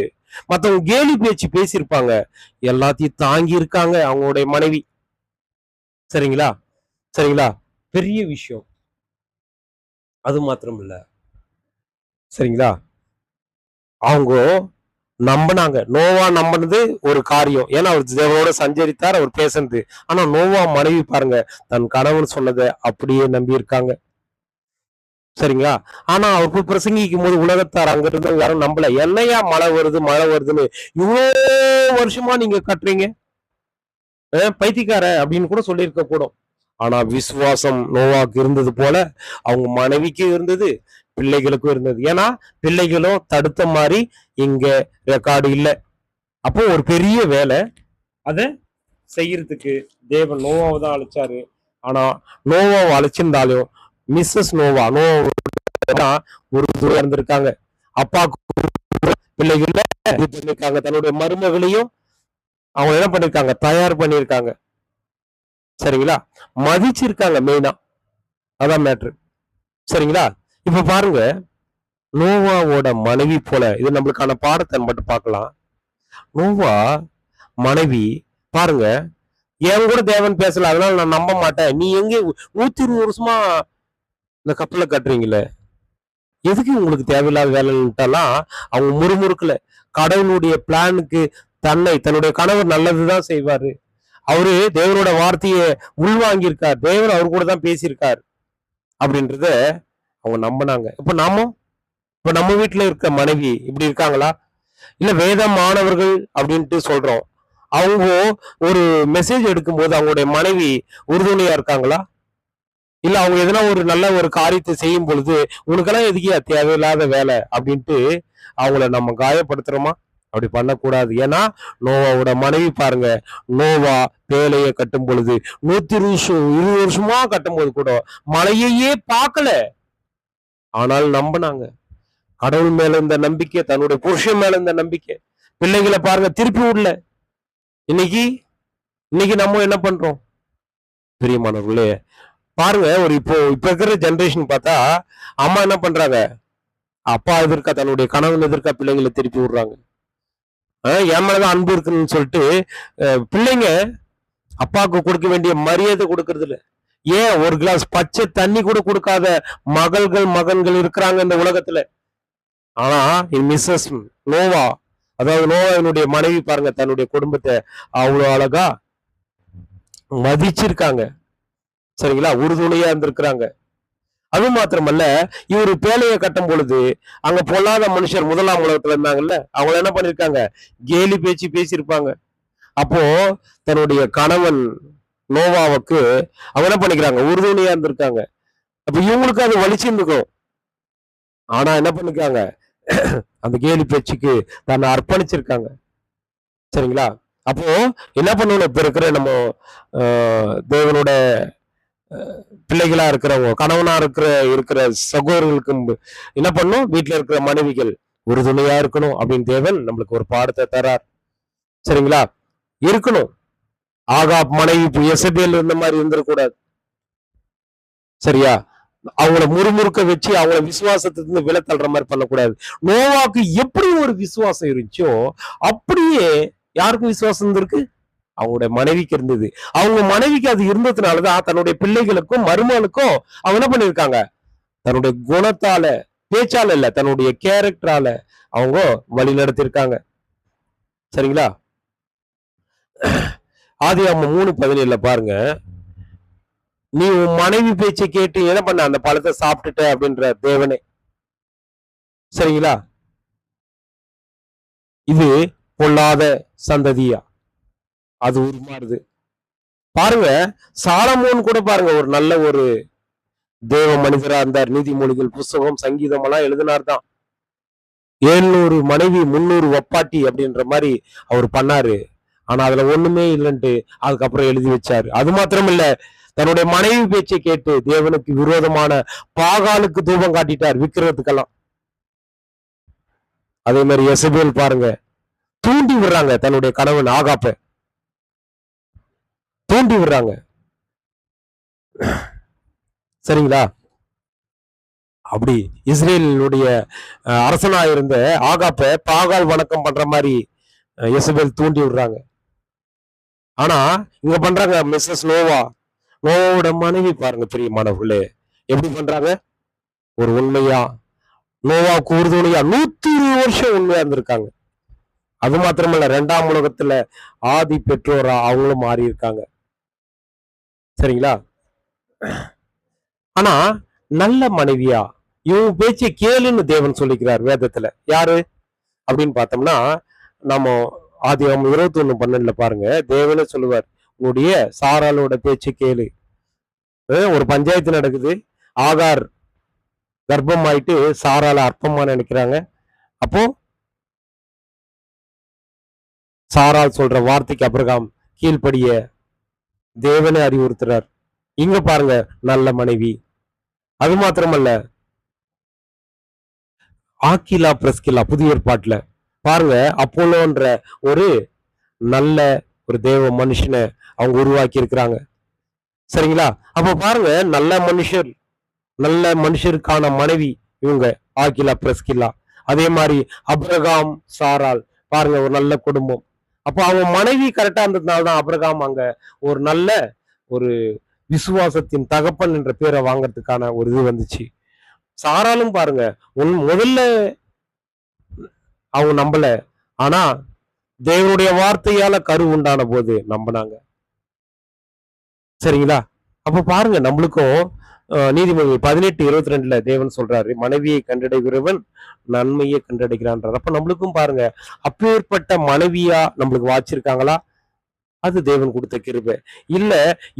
மத்தவங்க கேலி பேச்சு பேசியிருப்பாங்க. எல்லாத்தையும் தாங்கி இருக்காங்க அவங்களுடைய மனைவி. சரிங்களா? சரிங்களா? பெரிய விஷயம். அது மாத்திரம் இல்ல. சரிங்களா? அவங்க நம்பினாங்க. நோவா நம்பினது ஒரு காரியம். ஏன்னா அவர் தேவனோட சஞ்சரித்தார், அவர் பேசுனது. ஆனா நோவா மனைவி பாருங்க, தன் கணவன் சொன்னதை அப்படியே நம்பி இருக்காங்க. சரிங்களா? ஆனா அவர் போய் பிரசங்கிக்கும் போது உலகத்தார் அங்க இருந்து யாரும் நம்பல. என்னையா மழை வருதுன்னு இவ்வளோ வருஷமா நீங்க கட்டுறீங்க, பைத்தியக்கார அப்படின்னு கூட சொல்லியிருக்க கூடும். ஆனா விசுவாசம் நோவாக்கு இருந்தது போல அவங்க மனைவிக்கு இருந்தது, பிள்ளைகளுக்கும் இருந்தது. ஏன்னா பிள்ளைகளும் தடுத்த மாதிரி இங்க ரெக்கார்டு இல்லை. அப்போ ஒரு பெரிய வேலை அதை செய்யறதுக்கு தேவன் நோவாவை தான் அழைச்சாரு. ஆனா நோவாவை அழைச்சிருந்தாலும் மிஸ்ஸஸ் நோவா ஒரு தூரம் இருந்திருக்காங்க. அப்பாவுக்கு பிள்ளைகள இது பண்ணிருக்காங்க. தன்னுடைய மருமகளையும் அவங்க என்ன பண்ணிருக்காங்க, தயார் பண்ணிருக்காங்க. சரிங்களா? மதிச்சிருக்காங்க. மெயினா அதான் மேட்ரு. சரிங்களா? இப்ப பாருங்க, நோவாவோட மனைவி போல இது நம்மளுக்கான பாடத்தை மட்டும் பார்க்கலாம். நோவா மனைவி பாருங்க, என் கூட தேவன் பேசல, அதனால நான் நம்ப மாட்டேன். நீ எங்க 120 வருஷமா இந்த கப்பலை கட்டுறீங்களே, எதுக்கு உங்களுக்கு தேவையில்லாத வேலைன்ட்டாலாம் அவங்க முறுமுறுக்கல. கடவுளுடைய பிளானுக்கு தன்னுடைய கணவர் நல்லதுதான் செய்வாரு. அவரு தேவனோட வார்த்தையை உள்வாங்கியிருக்கார். தேவன் அவர் கூட தான் பேசியிருக்கார் அப்படின்றத அவங்க நம்பினாங்க. இப்ப நம்ம வீட்டுல இருக்க மனைவி இப்படி இருக்காங்களா? இல்ல வேத மாணவர்கள் அப்படின்ட்டு சொல்றோம். அவங்க ஒரு மெசேஜ் எடுக்கும்போது அவங்களுடைய மனைவி உறுதுணையா இருக்காங்களா? இல்ல அவங்க எதனா ஒரு நல்ல ஒரு காரியத்தை செய்யும் பொழுது உனக்கெல்லாம் எதுக்கியா தேவையில்லாத வேலை அப்படின்ட்டு அவங்கள நம்ம காயப்படுத்துறோமா? அப்படி பண்ணக்கூடாது. ஏன்னா நோவாவோட மனைவி பாருங்க, நோவா பேழையை கட்டும் பொழுது 120 வருஷமா கட்டும்போது கூட மழையையே பார்க்கல. ஆனால் நம்பினாங்க. கடவுள் மேல இருந்த நம்பிக்கை, தன்னுடைய புருஷன் மேல இருந்த நம்பிக்கை. பிள்ளைகளை பாருங்க திருப்பி விடல. இன்னைக்கு இன்னைக்கு நம்ம என்ன பண்றோம் பிரியமானவர்களே? பாருங்க, ஒரு இப்ப இருக்கிற ஜெனரேஷன் பார்த்தா அம்மா என்ன பண்றாங்க, அப்பா எதிர்க்கா தன்னுடைய கணவன் எதிர்க்கா பிள்ளைங்களை திருப்பி விடுறாங்க. என் மேலதான் அன்பு இருக்குன்னு சொல்லிட்டு பிள்ளைங்க அப்பாவுக்கு கொடுக்க வேண்டிய மரியாதை கொடுக்கறது இல்ல. ஏன் ஒரு கிளாஸ் பச்சை தண்ணி கூட கொடுக்காத மகன்கள் இருக்கிறாங்க இந்த உலகத்துல. ஆனா மிஸ்ஸஸ் நோவா, அதாவது நோவாவினுடைய மனைவி பாருங்க, தன்னுடைய குடும்பத்தை அவ்வளவு அழகா மதிச்சிருக்காங்க. சரிங்களா? உறுதுணையா இருந்திருக்கிறாங்க. அது மாத்திரமல்ல, இவரு பேழையை கட்டும் பொழுது அங்க பொல்லாத மனுஷர் முதலாம் உலகத்துல இருந்தாங்கல்ல, அவங்க என்ன பண்ணிருக்காங்க, கேலி பேச்சு பேசியிருப்பாங்க. அப்போ தன்னுடைய கணவன் நோவாவுக்கு அவங்க என்ன பண்ணிக்கிறாங்க, உறுதுணையா இருந்திருக்காங்க. அப்ப இவங்களுக்கு அது வலிச்சிருந்துக்கும். ஆனா என்ன பண்ணிருக்காங்க, அந்த கேலி பேச்சுக்கு தன்னை அர்ப்பணிச்சிருக்காங்க. சரிங்களா? அப்போ என்ன பண்ணணும், இப்ப இருக்கிற நம்ம தேவனோட பிள்ளைகளா இருக்கிறவங்க, கணவனா இருக்கிற சகோதரர்களுக்கு என்ன பண்ணும், வீட்டுல இருக்கிற மனைவிகள் உறுதுணையா இருக்கணும் அப்படின்னு தேவன் நம்மளுக்கு ஒரு பாடத்தை தரார். சரிங்களா? இருக்கணும். ஆகாப் மனைவி எசபேல் இருந்த மாதிரி இருந்துடக்கூடாது. சரியா? அவங்கள முறுமுறுக்க வச்சு அவங்கள விசுவாசத்திலிருந்து விலை தள்ளுற மாதிரி பண்ணக்கூடாது. நோவாக்கு எப்படி ஒரு விசுவாசம் இருந்துச்சோ அப்படியே யாருக்கும் விசுவாசம் இருந்திருக்கு, அவங்களுடைய மனைவிக்கு இருந்தது. அவங்க மனைவிக்கு அது இருந்ததுனாலதான் தன்னுடைய பிள்ளைகளுக்கும் மருமகளுக்கும் அவங்க என்ன பண்ணிருக்காங்க, தன்னுடைய குணத்தால, பேச்சால இல்ல, தன்னுடைய கேரக்டரால அவங்க வழி நடத்திருக்காங்க. சரிங்களா? ஆதியாகமம் 3:17 பாருங்க, நீ உன் மனைவி பேச்சை கேட்டு என்ன பண்ண, அந்த பழத்தை சாப்பிட்டுட்ட அப்படின்ற தேவனே. சரிங்களா? இது பொல்லாத சந்ததியா அது உருமாறுது. பாருங்க, சாலமோன் கூட பாருங்க ஒரு நல்ல ஒரு தேவ மனிதரா இருந்தார். நீதிமொழிகள் புஸ்தகம், சங்கீதம் எல்லாம் எழுதினார் தான். 700 மனைவி 300 வப்பாட்டி அப்படின்ற மாதிரி அவர் பண்ணாரு. ஆனா அதுல ஒண்ணுமே இல்லைன்ட்டு அதுக்கப்புறம் எழுதி வச்சாரு. அது மாத்திரம் இல்ல, தன்னுடைய மனைவி பேச்சை கேட்டு தேவனுக்கு விரோதமான பாகாலுக்கு தூபம் காட்டிட்டார், விக்கிறதுக்கெல்லாம். அதே மாதிரி எசபேல் பாருங்க, தூண்டி விடுறாங்க, தன்னுடைய கணவன் ஆகாப்ப தூண்டி விடுறாங்க. சரிங்களா? அப்படி இஸ்ரேலுடைய அரசனா இருந்த ஆகாப்ப பாகால் வணக்கம் பண்ற மாதிரி எசபேல் தூண்டி விடுறாங்க. ஆனா இங்க பண்றாங்க மிஸ்ஸஸ் நோவாவோட மனைவி பாருங்க பிரியமானவர்களே, எப்படி பண்றாங்க, ஒரு உண்மையா நோவாவுக்கு உறுதுணையா 120 வருஷம் உண்மையா இருந்திருக்காங்க. அது மாத்திரமல்ல, 2ஆம் உலகத்துல ஆதி பெற்றோரா அவங்களும் மாறி இருக்காங்க. சரிங்களா? ஆனா நல்ல மனைவியா இவங்க பேச்சை கேளுன்னு தேவன் சொல்லிக்கிறார் வேதத்துல. யாரு அப்படின்னு பார்த்தோம்னா, நம்ம ஆதியாகமம் 21:12 பாருங்க, தேவனே சொல்லுவார், உன்னுடைய சாராளோட பேச்சு கேளு. ஒரு பஞ்சாயத்து நடக்குது, ஆகார் கர்ப்பம் ஆயிட்டு சாரால அற்பமா நினைக்கிறாங்க. அப்போ சாரால் சொல்ற வார்த்தைக்கு அபிரகாம் கீழ்ப்படிய தேவனே அறிவுறுத்துறார். இங்க பாருங்க நல்ல மனைவி. அது மாத்திரமல்ல, ஆக்கிலா பிரஸ்கிலா புதிய ஏற்பாட்டுல பாருங்க, அப்போலோன்ற ஒரு நல்ல ஒரு தேவ மனுஷனை அவங்க உருவாக்கி இருக்கிறாங்க. சரிங்களா? அப்ப பாருங்க, நல்ல மனுஷருக்கான மனைவி இவங்க ஆக்கிலா பிரஸ்கிலா. அதே மாதிரி அபிரகாம் சாரால் பாருங்க, ஒரு நல்ல குடும்பம். அப்போ அவங்க மனைவி கரெக்டா இருந்ததுனாலதான் அபிரகாம் அங்க ஒரு நல்ல ஒரு விசுவாசத்தின் தகப்பன் என்ற பேரை வாங்கறதுக்கான ஒரு இது வந்துச்சு. சாராலும் பாருங்க, முதல்ல அவங்க நம்பல, ஆனா தேவனுடைய வார்த்தையால கரு உண்டான போது நம்பினாங்க. சரிங்களா? அப்ப பாருங்க, நம்மளுக்கும் நீதிமொழி 18:22 தேவன் சொல்றாரு, மனைவியை கண்டடைகிறவன் நன்மையை கண்டடைகிறான்றார். அப்ப நம்மளுக்கும் பாருங்க, அப்பேற்பட்ட மனைவியா நம்மளுக்கு வாச்சிருக்காங்களா? அது தேவன் கொடுத்த கிருபை. இல்ல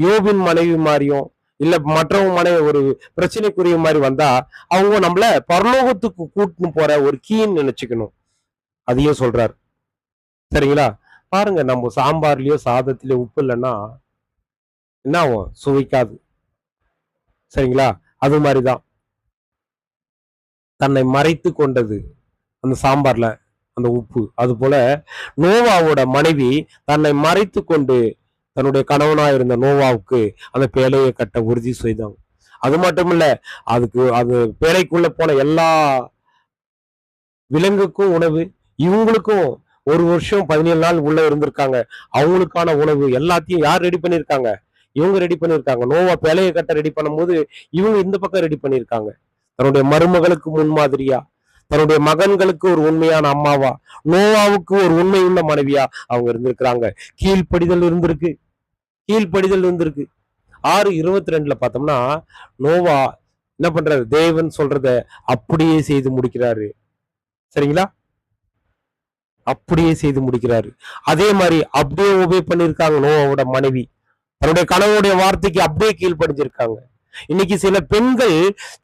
யோபின் மனைவி மாதிரியும், இல்ல மற்றவங்க மனைவி ஒரு பிரச்சனைக்குரிய மாதிரி வந்தா அவங்க நம்மள பரலோகத்துக்கு கூட்டின்னு போற ஒரு கீன்னு நினைச்சுக்கணும். அதையும் சொல்றாரு. சரிங்களா? பாருங்க, நம்ம சாம்பார்லயோ சாதத்திலயோ உப்பு இல்லைன்னா என்ன ஆகும்? சுவைக்காது. சரிங்களா? அது மாதிரிதான் தன்னை மறைத்து கொண்டது அந்த சாம்பார்ல அந்த உப்பு. அது போல நோவாவோட மனைவி தன்னை மறைத்து கொண்டு தன்னுடைய கணவனா இருந்த நோவாவுக்கு அந்த பேழையை கட்ட உறுதி செய்தாங்க. அது மட்டும் இல்ல, அதுக்கு அது பேழைக்குள்ள போன எல்லா விலங்குக்கும் உணவு, இவங்களுக்கும் 1 வருஷம் 17 நாள் உள்ள இருந்திருக்காங்க. அவங்களுக்கான உணவு எல்லாத்தையும் யார் ரெடி பண்ணியிருக்காங்க? இவங்க ரெடி பண்ணியிருக்காங்க. நோவா பேழையை கட்ட ரெடி பண்ணும்போது இவங்க இந்த பக்கம் ரெடி பண்ணியிருக்காங்க. தன்னுடைய மருமகளுக்கு முன்மாதிரியா, தன்னுடைய மகன்களுக்கு ஒரு உண்மையான அம்மாவா, நோவாவுக்கு ஒரு உண்மையுள்ள மனைவியா அவங்க இருந்திருக்கிறாங்க. கீழ்ப்படிதல் இருந்திருக்கு. கீழ்ப்படிதல் இருந்திருக்கு. 6:22 பார்த்தோம்னா நோவா என்ன பண்றாரு? தேவன் சொல்றத அப்படியே செய்து முடிக்கிறாரு. சரிங்களா? அப்படியே செய்து முடிக்கிறாரு. அதே மாதிரி அப்படியே ஒபே பண்ணிருக்காங்க நோவாவோட மனைவி. தன்னுடைய கணவனுடைய வார்த்தைக்கு அப்படியே கீழ்ப்படிஞ்சிருக்காங்க. இன்னைக்கு சில பெண்கள்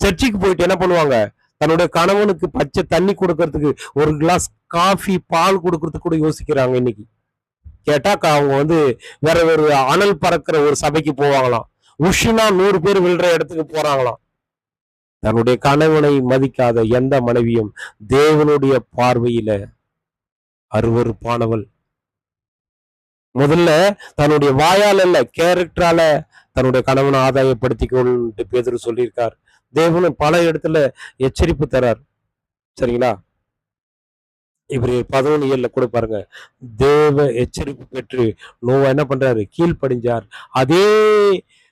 சர்ச்சுக்கு போயிட்டு என்ன பண்ணுவாங்க? தன்னுடைய கணவனுக்கு பச்சை தண்ணி கொடுக்கறதுக்கு, ஒரு கிளாஸ் காஃபி பால் கொடுக்கறதுக்கு கூட யோசிக்கிறாங்க இன்னைக்கு. கேட்டா அவங்க வேற ஒரு அனல் பறக்கிற ஒரு சபைக்கு போவாங்களாம். உஷினா 100 பேர் விழுற இடத்துக்கு போறாங்களாம். தன்னுடைய கணவனை மதிக்காத எந்த மனைவியும் தேவனுடைய பார்வையில அருவருப்பானவள். முதல்ல தன்னுடைய வாயால் அல்ல, கேரக்டரால தன்னுடைய கணவனை ஆதாயப்படுத்திக்கொண்டு பேதுரு சொல்லியிருக்கார். தேவனும் பல இடத்துல எச்சரிப்பு தரார். சரிங்களா? இவரு 11:7 கூட பாருங்க, தேவ எச்சரிப்பு பெற்று நோவா என்ன பண்றாரு? கீழ்ப்படிஞ்சார். அதே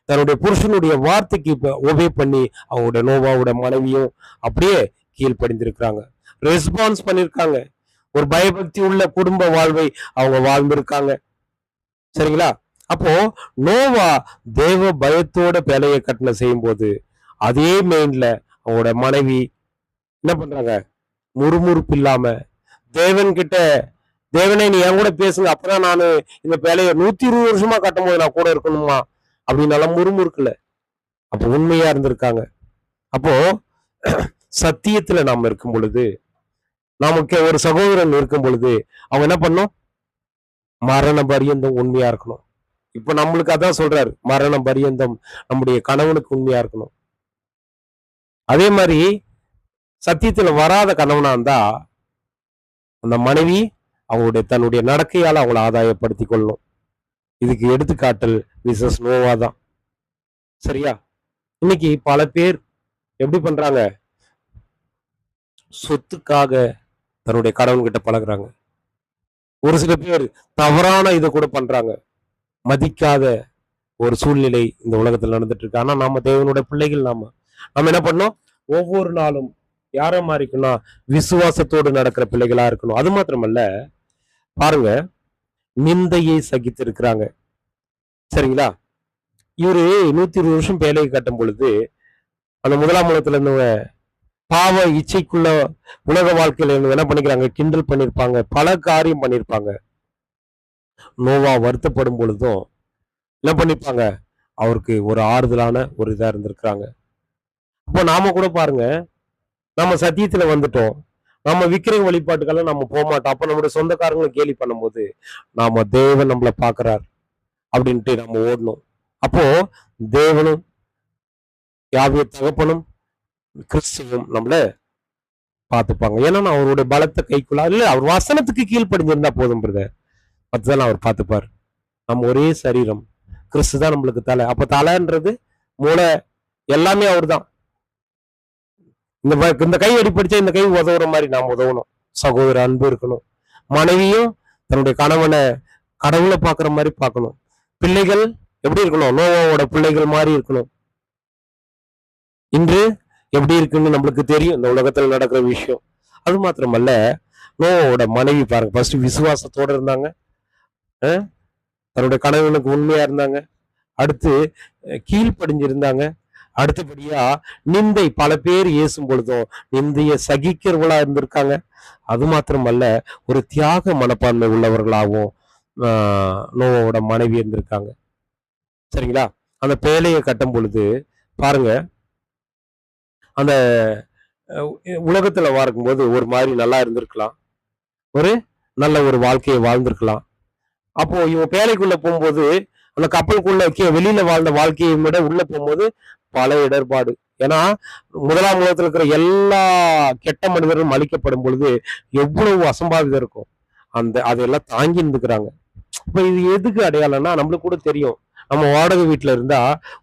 தன்னுடைய புருஷனுடைய வார்த்தைக்கு ஒபே பண்ணி அவங்களுடைய நோவாவோட மனைவியும் அப்படியே கீழ்ப்படிந்திருக்கிறாங்க. ரெஸ்பான்ஸ் பண்ணிருக்காங்க. ஒரு பயபக்தி உள்ள குடும்ப வாழ்வை அவங்க வாழ்ந்திருக்காங்க. சரிங்களா? அப்போ நோவா தேவ பயத்தோட பேலையை கட்டணம் செய்யும் போது அதே மெயின்ல அவங்களோட மனைவி என்ன பண்றாங்க? முறுமுறுப்பு இல்லாம தேவன் கிட்ட, தேவனே நீ என் கூட பேசுங்க, அப்பதான் நான் இந்த பேலையை 120 வருஷமா கட்டும் போது நான் கூட இருக்கணுமா அப்படின்னு முறுமுறுக்கல. அப்போ உண்மையா இருந்திருக்காங்க. அப்போ சத்தியத்துல நாம இருக்கும் பொழுது, நமக்கு ஒரு சகோதரன் இருக்கும் பொழுது அவங்க என்ன பண்ணும்? மரண பரியந்தம் உண்மையா இருக்கணும். இப்ப நம்மளுக்கு அதான் சொல்றாரு, மரண பரியந்தம் நம்முடைய கணவனுக்கு உண்மையா இருக்கணும். அதே மாதிரி சத்தியத்துல வராத கணவனா இருந்தா அந்த மனைவி அவங்களுடைய தன்னுடைய நடக்கையால அவங்களை ஆதாயப்படுத்தி கொள்ளணும். இதுக்கு எடுத்துக்காட்டல் மிஸ்ஸஸ் நோவா தான். சரியா? இன்னைக்கு பல பேர் எப்படி பண்றாங்க? சொத்துக்காக தன்னுடைய கணவன் கிட்ட பழகுறாங்க. ஒரு சில பேர் தவறான இதை கூட பண்றாங்க. மதிக்காத ஒரு சூழ்நிலை இந்த உலகத்தில் நடந்துட்டு இருக்கு. ஆனா நாம தேவனுடைய பிள்ளைகள். நம்ம என்ன பண்ணோம்? ஒவ்வொரு நாளும் யார மாதிரி இருக்கணும்? விசுவாசத்தோடு நடக்கிற பிள்ளைகளா இருக்கணும். அது மாத்திரமல்ல, பாருங்க, நிந்தையை சகித்து இருக்கிறாங்க. சரிங்களா? இவரு 120 வருஷம் பேலையை கட்டும் பொழுது அந்த முதலாம் உலகத்துல இருந்தவங்க பாவ இச்சைக்குள்ள உலக வாழ்க்கையில என்ன பண்ணிக்கிறாங்க? கிண்டல் பண்ணிருப்பாங்க, பல காரியம் பண்ணிருப்பாங்க. நோவா வருத்தப்படும் பொழுதும் என்ன பண்ணிருப்பாங்க? அவருக்கு ஒரு ஆறுதலான ஒரு இதா இருந்திருக்கிறாங்க. அப்போ நாம கூட பாருங்க, நம்ம சத்தியத்துல வந்துட்டோம், நம்ம விக்கிரக வழிபாட்டுக்கெல்லாம் நம்ம போக மாட்டோம். அப்ப நம்முடைய சொந்தக்காரங்களை கேலி பண்ணும்போது நாம தேவன் நம்மளை பாக்குறார் அப்படின்ட்டு நம்ம ஓடணும். அப்போ தேவனும் யாவிய தகப்பனும் கிறிஸ்துவும் நம்மள பார்த்துப்பாங்க. ஏன்னா அவருடைய பலத்தை கைக்குள்ள இல்ல, அவர் வசனத்துக்கு கீழ்ப்படிஞ்சிருந்தா போதும் பிரதர், அதுதான் அவர் பார்த்துப்பார். நம்ம ஒரே சரீரம், கிறிஸ்து தான் நம்மளுக்கு தலை. அப்ப தலைன்றது மூளை எல்லாமே அவர் தான். இந்த கை அடிப்படிச்சா இந்த கை உதவுற மாதிரி நாம் உதவணும். சகோதர அன்பு இருக்கணும். மனைவியும் தன்னுடைய கணவனை கடவுளை பார்க்குற மாதிரி பார்க்கணும். பிள்ளைகள் எப்படி இருக்கணும்? நோவாவோட பிள்ளைகள் மாதிரி இருக்கணும். இன்று எப்படி இருக்குன்னு நம்மளுக்கு தெரியும், இந்த உலகத்துல நடக்கிற விஷயம். அது மாத்திரமல்ல, நோவாவோட மனைவி பாருங்க, ஃபர்ஸ்ட் விசுவாசத்தோட இருந்தாங்க, தன்னுடைய கணவனுக்கு உண்மையா இருந்தாங்க. அடுத்து கீழ்ப்படிஞ்சிருந்தாங்க. அடுத்தபடியா நிந்தை, பல பேர் ஏசும் பொழுதும் நிந்தைய சகிக்கிறவங்களா இருந்திருக்காங்க. அது மாத்திரமல்ல, ஒரு தியாக மனப்பான்மை உள்ளவர்களாகவும் நோவாவோட மனைவி இருந்திருக்காங்க. சரிங்களா? அந்த பேழையை கட்டும் பொழுது பாருங்க, அந்த உலகத்துல வாருக்கும்போது ஒரு மாதிரி நல்லா இருந்திருக்கலாம். ஒரு நல்ல ஒரு வாழ்க்கையை வாழ்ந்திருக்கலாம். அப்போ இவன் பேழைக்குள்ள போகும்போது அந்த கப்பலுக்குள்ள வெளியில வாழ்ந்த வாழ்க்கையை விட உள்ள போகும்போது பல இடர்பாடு. ஏன்னா முதலாம் உலகத்துல இருக்கிற எல்லா கெட்ட மனிதர்களும் அழிக்கப்படும் பொழுது எவ்வளவு அசம்பாவிதம் இருக்கும். அதையெல்லாம் தாங்கி இருந்துக்கிறாங்க. இப்ப இது எதுக்கு அடையாளம்னா நம்மளுக்கு கூட தெரியும். நம்ம வாடகை வீட்டுல இருந்தா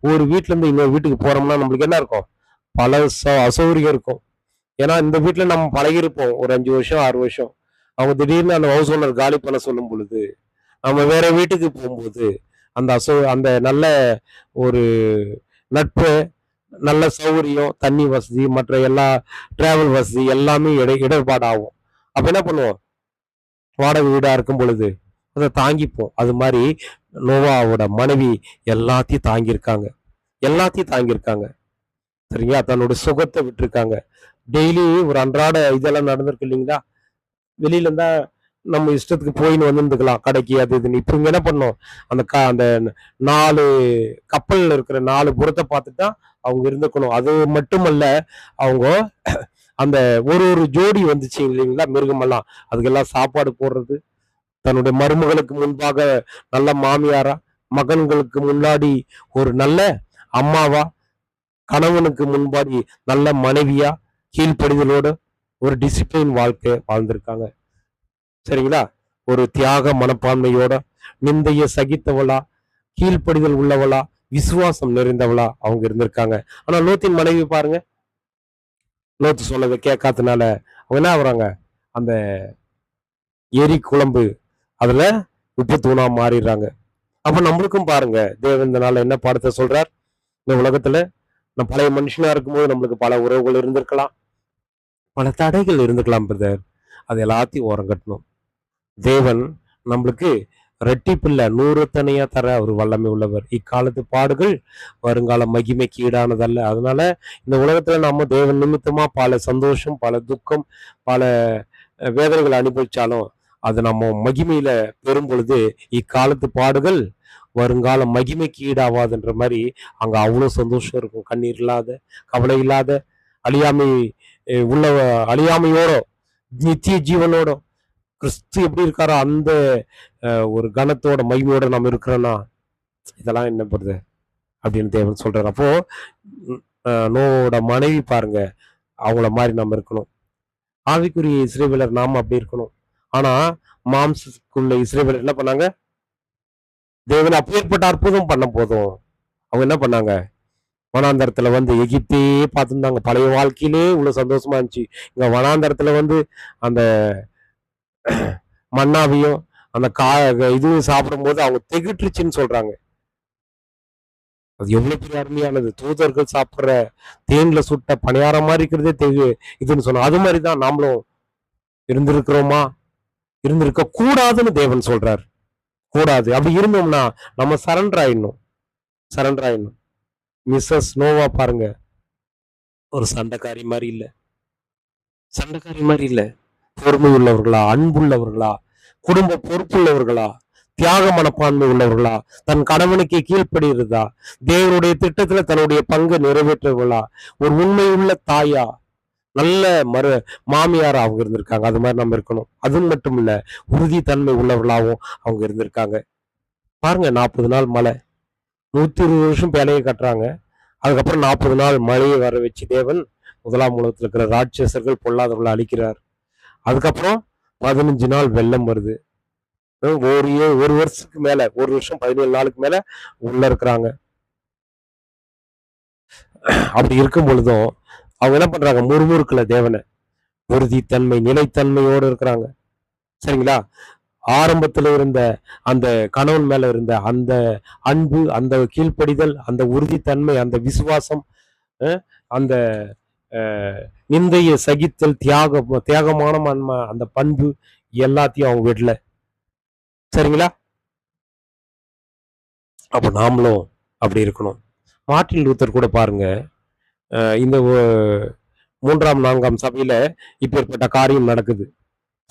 ஒரு வீட்டுல இருந்து இன்னொரு வீட்டுக்கு போறோம்னா நம்மளுக்கு என்ன இருக்கும்? பல அசௌகரியம் இருக்கும். ஏன்னா இந்த வீட்டுல நம்ம பழகிருப்போம் ஒரு 5 வருஷம் 6 வருஷம். அவங்க திடீர்னு அந்த ஹவுஸ் ஓனர் காலி பண்ண சொல்லும் பொழுது நம்ம வேற வீட்டுக்கு போகும்போது அந்த நல்ல ஒரு நட்பு, நல்ல சௌகரியம், தண்ணி வசதி, மற்ற எல்லா டிராவல் வசதி எல்லாமே இடர்பாடாகும். அப்ப என்ன பண்ணுவோம்? வாடகை வீடா இருக்கும் பொழுது அதை தாங்கிப்போம். அது மாதிரி நோவாவோட மனைவி எல்லாத்தையும் தாங்கியிருக்காங்க. எல்லாத்தையும் தாங்கியிருக்காங்க. சரிங்களா? தன்னோட சுகத்தை விட்டுருக்காங்க. டெய்லி ஒரு அன்றாட இதெல்லாம் நடந்திருக்கு இல்லைங்களா? வெளியில இருந்தா நம்ம இஷ்டத்துக்கு போயின்னு வந்துருந்துக்கலாம் கடைக்கு, அது இதுன்னு. இப்ப இங்க என்ன பண்ணோம்? அந்த 4 கப்பல்ல இருக்கிற 4 புறத்தை பார்த்துட்டு தான் அவங்க இருந்துக்கணும். அது மட்டுமல்ல, அவங்க அந்த ஒரு ஜோடி வந்துச்சு இல்லைங்களா, மிருகமெல்லாம். அதுக்கெல்லாம் சாப்பாடு போடுறது, தன்னுடைய மருமகளுக்கு முன்பாக நல்ல மாமியாரா, மகன்களுக்கு முன்னாடி ஒரு நல்ல அம்மாவா, கணவனுக்கு முன்பாடி நல்ல மனைவியா, கீழ்ப்படிதலோட ஒரு டிசிப்ளின் வாழ்க்கை வாழ்ந்திருக்காங்க. சரிங்களா? ஒரு தியாக மனப்பான்மையோட, நிந்தைய சகித்தவளா, கீழ்ப்படிதல் உள்ளவளா, விசுவாசம் நிறைந்தவளா அவங்க இருந்திருக்காங்க. ஆனா லோத்தின் மனைவி பாருங்க, லோத்து சொன்னதை கேட்காதனால அவங்க என்ன ஆகுறாங்க? அந்த எரி குழம்பு அதுல உப்பு தூணா மாறிடுறாங்க. அப்ப நம்மளுக்கும் பாருங்க, தேவன் இந்த நாள்ல என்ன பாடத்தை சொல்றார்? இந்த உலகத்துல நம்ம பழைய மனுஷனா இருக்கும்போது நம்மளுக்கு பல உறவுகள் இருந்திருக்கலாம், பல தடைகள் இருந்துக்கலாம் பிரதர். அது எல்லாத்தையும் ஓரம் கட்டணும். தேவன் நம்மளுக்கு ரெட்டிப்பில்ல 100 தனியா தர அவர் வல்லமை உள்ளவர். இக்காலத்து பாடுகள் வருங்கால மகிமைக்கு ஈடானதல்ல. அதனால இந்த உலகத்துல நம்ம தேவன் நிமித்தமா பல சந்தோஷம், பல துக்கம், பல வேதனைகள் அனுபவிச்சாலும் அது நம்ம மகிமையில பெறும் பொழுது இக்காலத்து பாடுகள் வருங்கால மகிமைக்கு ஈடாவாதுன்ற மாதிரி அங்க அவ்வளவு சந்தோஷம் இருக்கும். கண்ணீர் இல்லாத, கவலை இல்லாத, அழியாமை உள்ள, அழியாமையோட, நித்திய ஜீவனோட கிறிஸ்து எப்படி இருக்காரோ அந்த ஒரு கனத்தோட மகிமையோட நம்ம இருக்கிறோன்னா இதெல்லாம் என்ன பண்ணுது அப்படின்னு தேவன் சொல்றாரு. அப்போ நோவோட மனைவி பாருங்க, அவங்கள மாதிரி நம்ம இருக்கணும். ஆவிக்குரிய இஸ்ரவேலர் நாம அப்படி இருக்கணும். ஆனா மாம்சத்துக்குள்ள இஸ்ரவேலர் என்ன பண்ணாங்க? தேவன் அப்பேற்பட்ட அற்புதம் பண்ண போதும் அவங்க என்ன பண்ணாங்க? வனாந்தரத்துல வந்து எகிப்தையே பார்த்துருந்தாங்க. பழைய வாழ்க்கையிலே இவ்வளவு சந்தோஷமா இருந்துச்சு. இங்க வனாந்தரத்துல வந்து அந்த மன்னாவையும் அந்த இதுவும் சாப்பிடும்போது அவங்க திகட்டுருச்சுன்னு சொல்றாங்க. அது எவ்வளவு பெரிய அருமையானது. தூதர்கள் சாப்பிடுற தேன்ல சுட்ட பணியாரம் மாதிரி இருக்கிறதே இதுன்னு சொன்னோம். அது மாதிரிதான் நாமளும் இருந்திருக்கிறோமா? இருந்திருக்க கூடாதுன்னு தேவன் சொல்றாரு. கூடாது. அப்படி இருந்தோம்னா நம்ம சரண்டர் ஆயிடணும். மிஸ்ஸஸ் நோவா பாருங்க, ஒரு சண்டைக்காரி மாதிரி இல்ல, பொறுமை உள்ளவர்களா, அன்புள்ளவர்களா, குடும்ப பொறுப்புள்ளவர்களா, தியாக மனப்பான்மை உள்ளவர்களா, தன் கணவனுக்கு கீழ்ப்படுகிறதா, தேவனுடைய திட்டத்துல தன்னுடைய பங்கு நிறைவேற்றவர்களா, ஒரு உண்மையுள்ள தாயா, நல்ல மாமியாரா அவங்க இருந்திருக்காங்க. அது மாதிரி நம்ம இருக்கணும். அதுவும் மட்டும் இல்ல, உறுதித்தன்மை உள்ளவர்களாகவும் அவங்க இருந்திருக்காங்க. பாருங்க, 40 நாள் மழை, 120 வருஷம் பேலையை கட்டுறாங்க. அதுக்கப்புறம் 40 நாள் மழையை வர வச்சு தேவன் முதலாம் உலகத்தில் இருக்கிற ராட்சசர்கள் பொல்லாதவர்களை அழிக்கிறார். அதுக்கப்புறம் 15 நாள் வெள்ளம் வருது. ஒரு வருஷத்துக்கு மேல, 1 வருஷம் 17 நாளுக்கு மேல உள்ள இருக்கிறாங்க. அப்படி இருக்கும் பொழுதும் அவங்க என்ன பண்றாங்க? முறுமுறுக்கல தேவனை. உறுதித்தன்மை, நிலைத்தன்மையோடு இருக்கிறாங்க. சரிங்களா? ஆரம்பத்துல இருந்த அந்த கணவன் மேல இருந்த அந்த அன்பு, அந்த கீழ்ப்படிதல், அந்த உறுதித்தன்மை, அந்த விசுவாசம், அந்த நிந்தைய சகித்தல், தியாகமான அந்த பண்பு எல்லாத்தையும் அவங்க விடல. சரிங்களா? அப்ப நாமளும் அப்படி இருக்கணும். மார்ட்டின் லூத்தர் கூட பாருங்க, இந்த 3ஆம் 4ஆம் சபையில இப்பேற்பட்ட காரியம் நடக்குது.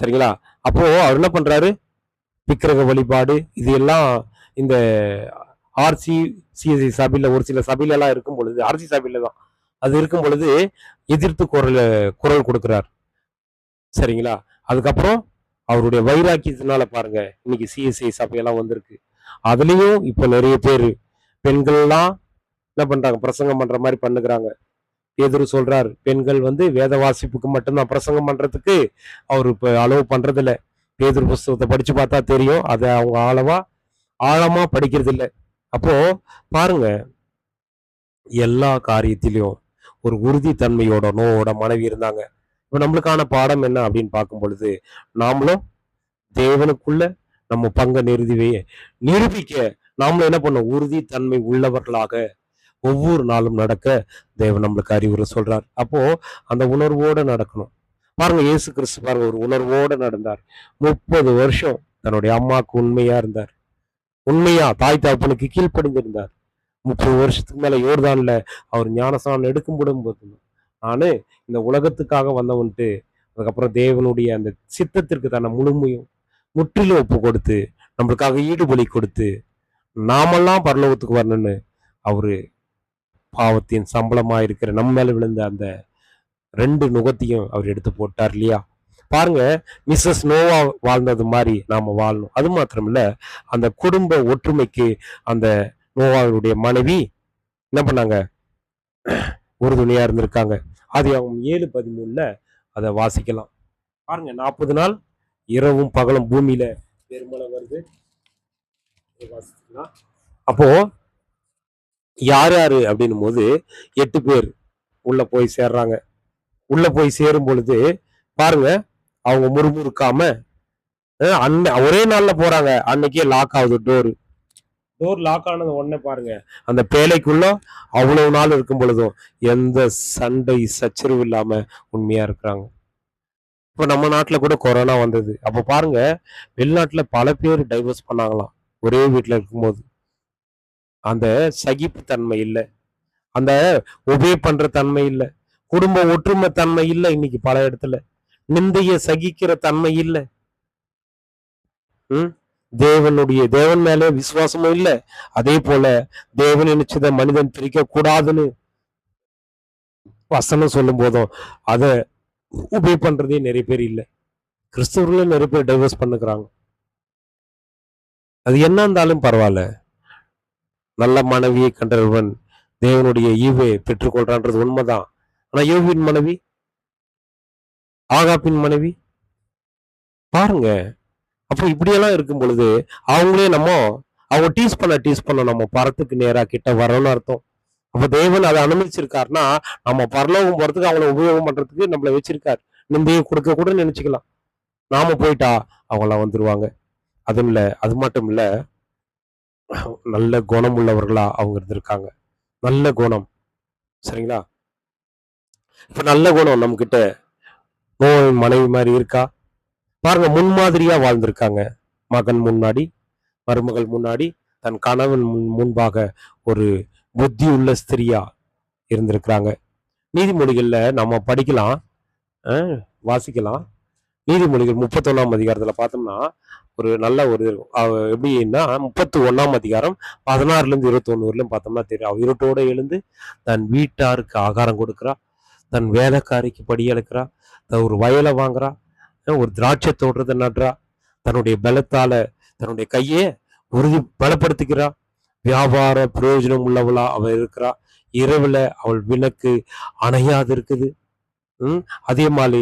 சரிங்களா? அப்போ அவர் என்ன பண்றாரு? விக்கிரக வழிபாடு, இது எல்லாம் இந்த ஆர்சி சிஎஸ்சி சபையில ஒரு சில சபையில எல்லாம் இருக்கும் பொழுது, ஆர்சி சபையில தான் அது இருக்கும் பொழுது எதிர்த்து குரல் கொடுக்கிறார். சரிங்களா? அதுக்கப்புறம் அவருடைய வைராக்கியத்தினால பாருங்க இன்னைக்கு சிஎஸ்ஐ சபையெல்லாம் வந்திருக்கு. அதுலயும் இப்ப நிறைய பேர் பெண்கள்லாம் என்ன பண்றாங்க, பிரசங்கம் பண்ற மாதிரி பண்ணுகிறாங்க. பேதுரு சொல்றாரு, பெண்கள் வேத வாசிப்புக்கு மட்டும்தான் பிரசங்கம் பண்றதுக்கு அவர் இப்ப அளவு பண்றது இல்ல. பேதுரு புஸ்தகத்தை படிச்சு பார்த்தா தெரியும், அதை அவங்க ஆழமா படிக்கிறது இல்லை. அப்போ பாருங்க, எல்லா காரியத்திலையும் ஒரு உறுதித்தன்மையோட நோவோட மனைவி இருந்தாங்க. இப்ப நம்மளுக்கான பாடம் என்ன அப்படின்னு பார்க்கும் பொழுது, நாமளும் தேவனுக்குள்ள நம்ம பங்கை நிரூபிக்க நாமளும் என்ன பண்ணோம், உறுதித்தன்மை உள்ளவர்களாக ஒவ்வொரு நாளும் நடக்க தேவன் நம்மளுக்கு அறிவுரை சொல்றார். அப்போ அந்த உணர்வோட நடக்கணும். பாருங்க, இயேசு கிறிஸ்து பாருங்க ஒரு உணர்வோட நடந்தார். 30 வருஷம் தன்னுடைய அம்மாவுக்கு உண்மையா இருந்தார். உண்மையா தாய் தகப்பனுக்கு கீழ்ப்படிந்திருந்தார். 30 வருஷத்துக்கு மேல யோர்தான்ல அவர் ஞானஸ்நானம் எடுக்கும் போது, நானு இந்த உலகத்துக்காக வந்தவன்ட்டு அதுக்கப்புறம் தேவனுடைய அந்த சித்தத்திற்கு தன்னை முற்றிலும் ஒப்பு கொடுத்து நம்மளுக்காக ஈடுபலி கொடுத்து நாமெல்லாம் பரலோகத்துக்கு வரணும்னு அவரு பாவத்தின் சம்பளமா இருக்கிற நம்ம மேல விழுந்த அந்த 2 நுகத்தையும் அவர் எடுத்து போட்டார் இல்லையா? பாருங்க, மிஸ்ஸஸ் நோவா வாழ்ந்தது மாதிரி நாம வாழணும். அது மாத்திரமில்ல, அந்த குடும்ப ஒற்றுமைக்கு அந்த நோவாவுடைய மனைவி என்ன பண்ணாங்க, உறுதுணையா இருந்திருக்காங்க. அது அவங்க 7:13 அதை வாசிக்கலாம். பாருங்க, 40 நாள் இரவும் பகலும் பூமியில பெருமழை வருது. வாசிக்கலாம். அப்போ யார் யாரு அப்படின்னும் போது 8 பேர் உள்ள போய் சேர்றாங்க. உள்ள போய் சேரும் பொழுது பாருங்க, அவங்க முறுமுறுக்காம ஒரே நாள்ல போறாங்க. அன்னைக்கே லாக் ஆகுது டோர் லாக் ஆனது உடனே பாருங்க, அந்த பேழைக்குள்ள அவ்வளவு நாள் இருக்கும் பொழுதும் எந்த சண்டை சச்சரவு இல்லாம உண்மையா இருக்கிறாங்க. இப்ப நம்ம நாட்டுல கூட கொரோனா வந்தது. அப்ப பாருங்க, வெளிநாட்டுல பல பேர் டைவர்ஸ் பண்ணாங்களாம் ஒரே வீட்டுல இருக்கும்போது. அந்த சகிப்பு தன்மை இல்லை, அந்த ஒபே பண்ற தன்மை இல்லை, குடும்ப ஒற்றுமை தன்மை இல்லை. இன்னைக்கு பல இடத்துல நிந்தைய சகிக்கிற தன்மை இல்லை. தேவன் மேல விசுவாசமும் இல்லை. அதே போல தேவன் நினைச்சத மனிதன் பிரிக்க கூடாதுன்னு வசனம் சொல்லும் போதும் அதை உபே பண்றதே நிறைய பேர் இல்லை. கிறிஸ்தவர்களும் நிறைய பேர் டைவர்ஸ் பண்ணுகிறாங்க. அது என்ன இருந்தாலும் பரவாயில்ல, நல்ல மனைவியை கண்டவன் தேவனுடைய ஈவை பெற்றுக்கொள்றான்றது உண்மைதான். ஆனா யோவின் மனைவி, ஆகாப்பின் மனைவி பாருங்க. அப்போ இப்படியெல்லாம் இருக்கும் பொழுது அவங்களே அவங்க டீஸ் பண்ண நம்ம பரத்துக்கு நேரா கிட்ட வரணும்னு அர்த்தம். அப்ப தேவன் அதை அனுமதிச்சிருக்காருன்னா நம்ம பரலோகம் போறதுக்கு அவங்கள உபயோகம் பண்றதுக்கு நம்மள வச்சிருக்காரு. நிந்தையை கொடுக்க கூட நினைச்சுக்கலாம். நாம போயிட்டா அவங்களாம் வந்துருவாங்க. அதுவும் இல்ல, அது மட்டும் இல்ல, நல்ல குணம் உள்ளவர்களா அவங்க இருந்திருக்காங்க. நல்ல குணம், சரிங்களா? இப்ப நல்ல குணம் நம்ம கிட்ட நோயின் மனைவி மாதிரி இருக்கா பாருங்க. முன்மாதிரியா வாழ்ந்திருக்காங்க. மகன் முன்னாடி, மருமகள் முன்னாடி, தன் கணவன் முன்பாக ஒரு புத்தி உள்ள ஸ்திரியா இருந்திருக்கிறாங்க. நீதிமொழிகள்ல நம்ம படிக்கலாம், வாசிக்கலாம். நீதிமொழிகள் 31ஆம் அதிகாரத்துல பார்த்தோம்னா ஒரு நல்ல ஒரு எப்படின்னா 31ஆம் அதிகாரம் 16ல இருந்து 21 வரலையும் பார்த்தோம்னா தெரியும். அவ இருட்டோட எழுந்து தன் வீட்டாருக்கு ஆகாரம் கொடுக்குறா, தன் வேலைக்காரிக்கு படி அழைக்கிறா, ஒரு வயலை வாங்குறா, ஒரு திராட்சை தோட்டத்தை நடுறா, தன்னுடைய பலத்தால தன்னுடைய கையை பலப்படுத்திக்கிறா, வியாபார பிரயோஜனம் உள்ளவளா அவள் இருக்கிறா. இரவுல அவள் விளக்கு அணையாது இருக்குது. அதே மாதிரி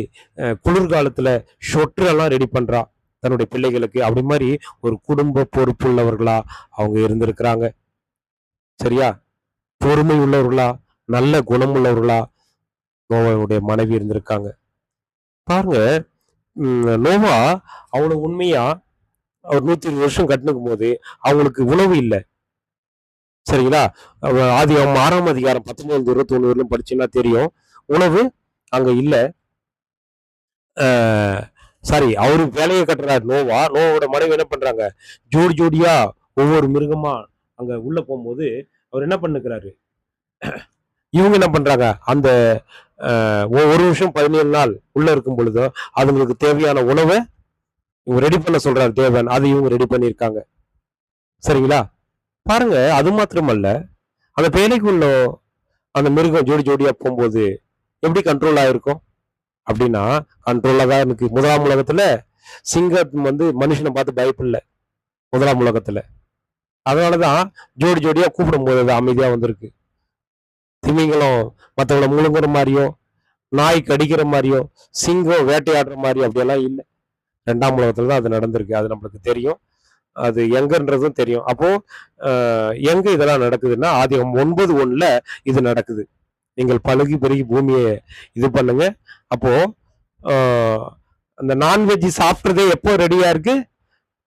குளிர்காலத்துல ஷொட்டரெல்லாம் ரெடி பண்றா தன்னுடைய பிள்ளைகளுக்கு. அப்படி மாதிரி ஒரு குடும்ப பொறுப்புள்ளவர்களா அவங்க இருந்திருக்கிறாங்க. சரியா? பொறுமை உள்ளவர்களா, நல்ல குணம் உள்ளவர்களா நோவாவுடைய மனைவி இருந்திருக்காங்க. பாருங்க, நோவா அவ்வளவு உண்மையா அவர் 120 வருஷம் கட்டினுக்கும் போது அவங்களுக்கு உணவு இல்லை. சரிங்களா? ஆதி 6ஆம் அதிகாரம் 19-21 வரலும் படிச்சுன்னா தெரியும். உணவு அங்க இல்ல. சாரி, அவரு வேலையை கட்டுறாரு நோவோட மனைவி என்ன பண்றாங்க, ஜோடியா ஒவ்வொரு மிருகமா அங்க உள்ள போகும்போது அவர் என்ன பண்ணுக்கிறாரு, இவங்க என்ன பண்றாங்க, அந்த 1 வருஷம் 17 நாள் உள்ள இருக்கும் பொழுது அதுங்களுக்கு தேவையான உணவை இவங்க ரெடி பண்ண சொல்றாரு தேவன், அதை இவங்க ரெடி பண்ணியிருக்காங்க. சரிங்களா? பாருங்க, அது மாத்திரமல்ல, அந்த பேழைக்குள்ள அந்த மிருகம் ஜோடி ஜோடியா போகும்போது எப்படி கண்ட்ரோல் ஆயிருக்கும் அப்படின்னா, கண்ட்ரோலா தான் இருக்கு. முதலாம் உலகத்துல சிங்கம் மனுஷனை பார்த்து பயப்படல முதலாம் உலகத்துல. அதனாலதான் ஜோடி ஜோடியா கூப்பிடும் போது அது அமைதியா வந்திருக்கு. திமிங்கலம் மற்றவங்களை முழுங்குற மாதிரியோ, நாய் கடிக்கிற மாதிரியோ, சிங்கம் வேட்டையாடுற மாதிரியோ அப்படியெல்லாம் இல்லை. 2ஆம் உலகத்துல தான் அது நடந்திருக்கு. அது நம்மளுக்கு தெரியும். அது எங்கன்றதும் தெரியும். அப்போ எங்க இதெல்லாம் நடக்குதுன்னா, ஆதியாகமம் 9:1 இது நடக்குது. நீங்கள் பழுகி பெருகி பூமியை இது பண்ணுங்க. அப்போ அந்த நான்வெஜ் சாப்பிட்றதே எப்போ ரெடியா இருக்கு?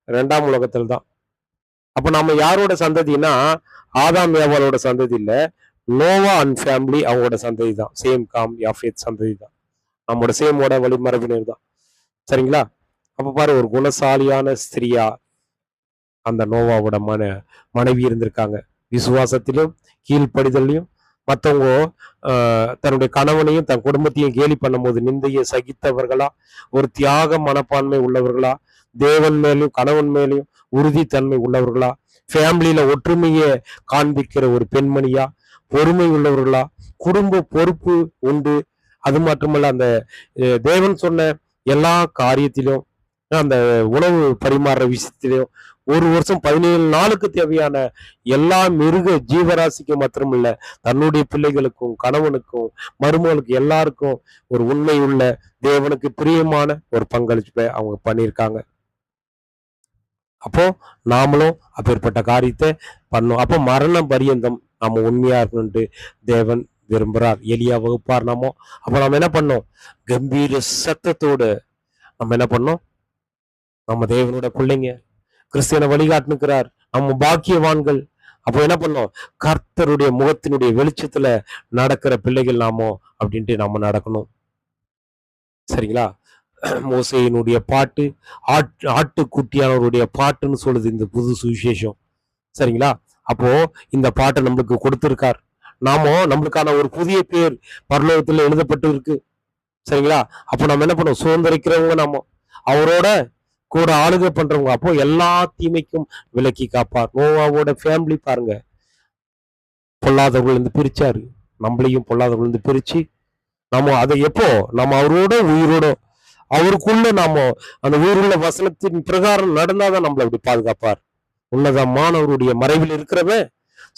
2ஆம் உலகத்தில் தான். அப்போ நம்ம யாரோட சந்ததினா, ஆதாம் ஏவாளோட சந்ததி இல்ல, நோவா அண்ட் ஃபேமிலி அவங்களோட சந்ததி தான். சேம் காம் யாஃபேத் சந்ததி தான். நம்மளோட சேமோட வழிமரபினர் தான். சரிங்களா? அப்ப பாரு, ஒரு குணசாலியான ஸ்திரியா அந்த நோவாவோட மனைவி இருந்திருக்காங்க. விசுவாசத்திலும் கீழ்ப்படிதலையும் மற்றவங்க தன்னுடைய கணவனையும் தன் குடும்பத்தையும் கேலி பண்ணும்போது நிந்தையை சகித்தவர்களா, ஒரு தியாக மனப்பான்மை உள்ளவர்களா, தேவன் மேலும் கணவன் மேலும் உறுதித்தன்மை உள்ளவர்களா, ஃபேமிலியில ஒற்றுமையை காண்பிக்கிற ஒரு பெண்மணியா, பொறுமை உள்ளவர்களா, குடும்ப பொறுப்பு உண்டு. அது மட்டுமல்ல, அந்த தேவன் சொன்ன எல்லா காரியத்திலும், அந்த உணவு பரிமாறுற விஷயத்திலும், ஒரு வருஷம் 17 நாளுக்கு தேவையான எல்லா மிருக ஜீவராசிக்கு மாத்திரமில்ல, தன்னுடைய பிள்ளைகளுக்கும் கணவனுக்கும் மருமகளுக்கு எல்லாருக்கும் ஒரு உண்மை உள்ள தேவனுக்கு பிரியமான ஒரு பங்களிப்பை அவங்க பண்ணியிருக்காங்க. அப்போ நாமளும் அப்பேற்பட்ட காரியத்தை பண்ணோம். அப்போ மரண பரியந்தம் நம்ம உண்மையா இருக்கணும்ட்டு தேவன் விரும்புறார். எலியா வகுப்பார் நாமோ. அப்போ நம்ம என்ன பண்ணோம்? கம்பீர சத்தத்தோடு நம்ம என்ன பண்ணோம்? நம்ம தேவனோட பிள்ளைங்க, கிறிஸ்தியனை வழிகாட்டுனுக்கிறார், நம்ம பாக்கியவான்கள். அப்போ என்ன பண்ணோம்? கர்த்தருடைய முகத்தினுடைய வெளிச்சத்துல நடக்கிற பிள்ளைகள் நாமோ அப்படின்ட்டு நம்ம நடக்கணும். சரிங்களா? மோசையினுடைய பாட்டு, ஆட்டுக்குட்டியானவருடைய பாட்டுன்னு சொல்லுது இந்த புது சுவிசேஷம். சரிங்களா? அப்போ இந்த பாட்டை நம்மளுக்கு கொடுத்திருக்கார். நாமோ நம்மளுக்கான ஒரு புதிய பேர் பரலோகத்துல எழுதப்பட்டு இருக்கு. சரிங்களா? அப்போ நம்ம என்ன பண்ணோம்? சுதந்திரிக்கிறவங்க நாமோ, அவரோட கூட ஆளுகை பண்றவங்க. அப்போ எல்லா தீமைக்கும் விலக்கி காப்பார். நோவாவோட ஃபேமிலி பாருங்க, பொல்லாதவர்கள் இருந்து பிரிச்சாரு. நம்மளையும் பொல்லாதவர்கள் இருந்து பிரிச்சு நம்ம அதை எப்போ நம்ம அவரோட உயிரோட அவருக்குள்ள நாம அந்த உயிருள்ள வசனத்தின் பிரகாரம் நடந்தாதான் நம்மளை அப்படி பாதுகாப்பார். உன்னதமானவருடைய மறைவில் இருக்கிறவன்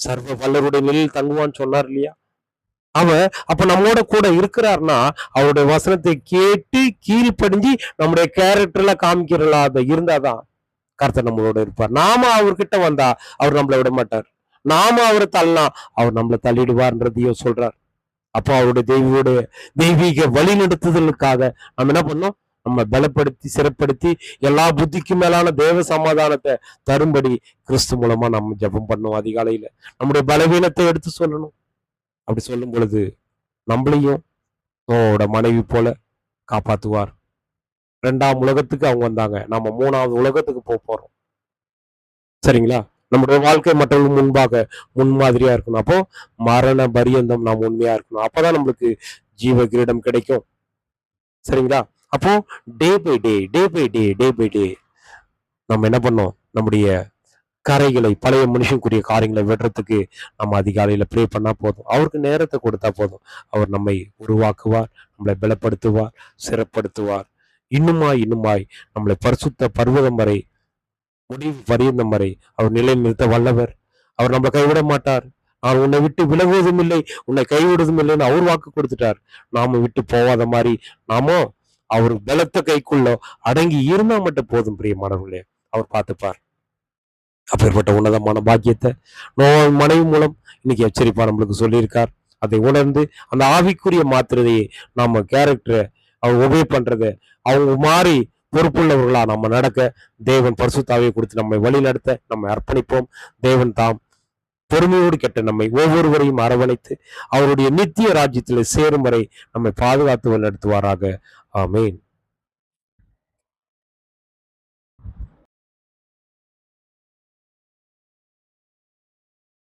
சர்வ வல்லருடைய நிலையில் தங்குவான்னு சொன்னார் இல்லையா? அவன் அப்ப நம்மோட கூட இருக்கிறார்னா அவருடைய வசனத்தை கேட்டு கீழ்ப்படிஞ்சு நம்முடைய கேரக்டர்ல காமிக்கிறா இருந்தாதான் கர்த்தர் நம்மளோட இருப்பார். நாம அவர்கிட்ட வந்தா அவர் நம்மளை விட மாட்டார். நாம அவரை தள்ளனா அவர் நம்மளை தள்ளிடுவார்ன்றதையும் சொல்றார். அப்போ அவருடைய தெய்வீக வழி நடத்துதலுக்காக நம்ம என்ன பண்ணோம்? நம்ம பலப்படுத்தி சிறப்படுத்தி எல்லா புத்திக்கும் மேலான தேவ சமாதானத்தை தரும்படி கிறிஸ்து மூலமா நம்ம ஜெபம் பண்ணோம். அதிகாலையில நம்முடைய பலவீனத்தை எடுத்து சொல்லணும். அப்படி சொல்லும் பொழுது நம்மளையும் அவரோட மனைவி போல காப்பாத்துவார். 2ஆம் உலகத்துக்கு அவங்க வந்தாங்க, நம்ம 3ஆவது உலகத்துக்கு போறோம். சரிங்களா? நம்முடைய வாழ்க்கை மற்றவர்கள் முன்பாக முன்மாதிரியா இருக்கணும். அப்போ மரண பரியந்தம் நாம் உண்மையா இருக்கணும். அப்பதான் நம்மளுக்கு ஜீவ கிரீடம் கிடைக்கும். சரிங்களா? அப்போ டே பை டே நம்ம என்ன பண்ணோம்? நம்முடைய கரைகளை, பழைய மனுஷனுக்குரிய காரியங்களை வெட்டுறதுக்கு நம்ம அதிகாலையில ப்ரே பண்ணா போதும். அவருக்கு நேரத்தை கொடுத்தா போதும். அவர் நம்மை உருவாக்குவார், நம்மளை பலப்படுத்துவார், சிறப்படுத்துவார். இன்னுமாய் நம்மளை பரிசுத்த பர்வதம் வரை, முடிவு பரியந்தம் வரை அவர் நிலை நிறுத்த வல்லவர். அவர் நம்மளை கைவிட மாட்டார். நான் உன்னை விட்டு விலகுவதும் இல்லை, உன்னை கைவிடுவதும் இல்லைன்னு அவர் வாக்கு கொடுத்துட்டார். நாம விட்டு போவாத மாதிரி நாமோ அவர் பலத்த கைக்குள்ள அடங்கி இருந்தா மட்டும் போதும். பிரியமானவர்களே, அவர் பார்த்துப்பார். அப்பேற்பட்ட உன்னதமான பாக்கியத்தை நோவாவின் மனைவி மூலம் இன்னைக்கு எச்சரிப்பா நம்மளுக்கு சொல்லியிருக்கார். அதை உணர்ந்து அந்த ஆவிக்குரிய மாத்திரதையை நாம கேரக்டரை அவங்க ஒபே பண்றத அவங்க மாறி பொறுப்புள்ளவர்களா நம்ம நடக்க தேவன் பரிசுத்தாவியை கொடுத்து நம்மை வழி நடத்த நம்ம அர்ப்பணிப்போம். தேவன் தாம் பொறுமையோடு கெட்ட நம்மை ஒவ்வொருவரையும் அரவணைத்து அவருடைய நித்திய ராஜ்யத்தில் சேரும் வரை நம்மை பாதுகாத்து நடத்துவாராக. ஆமேன்.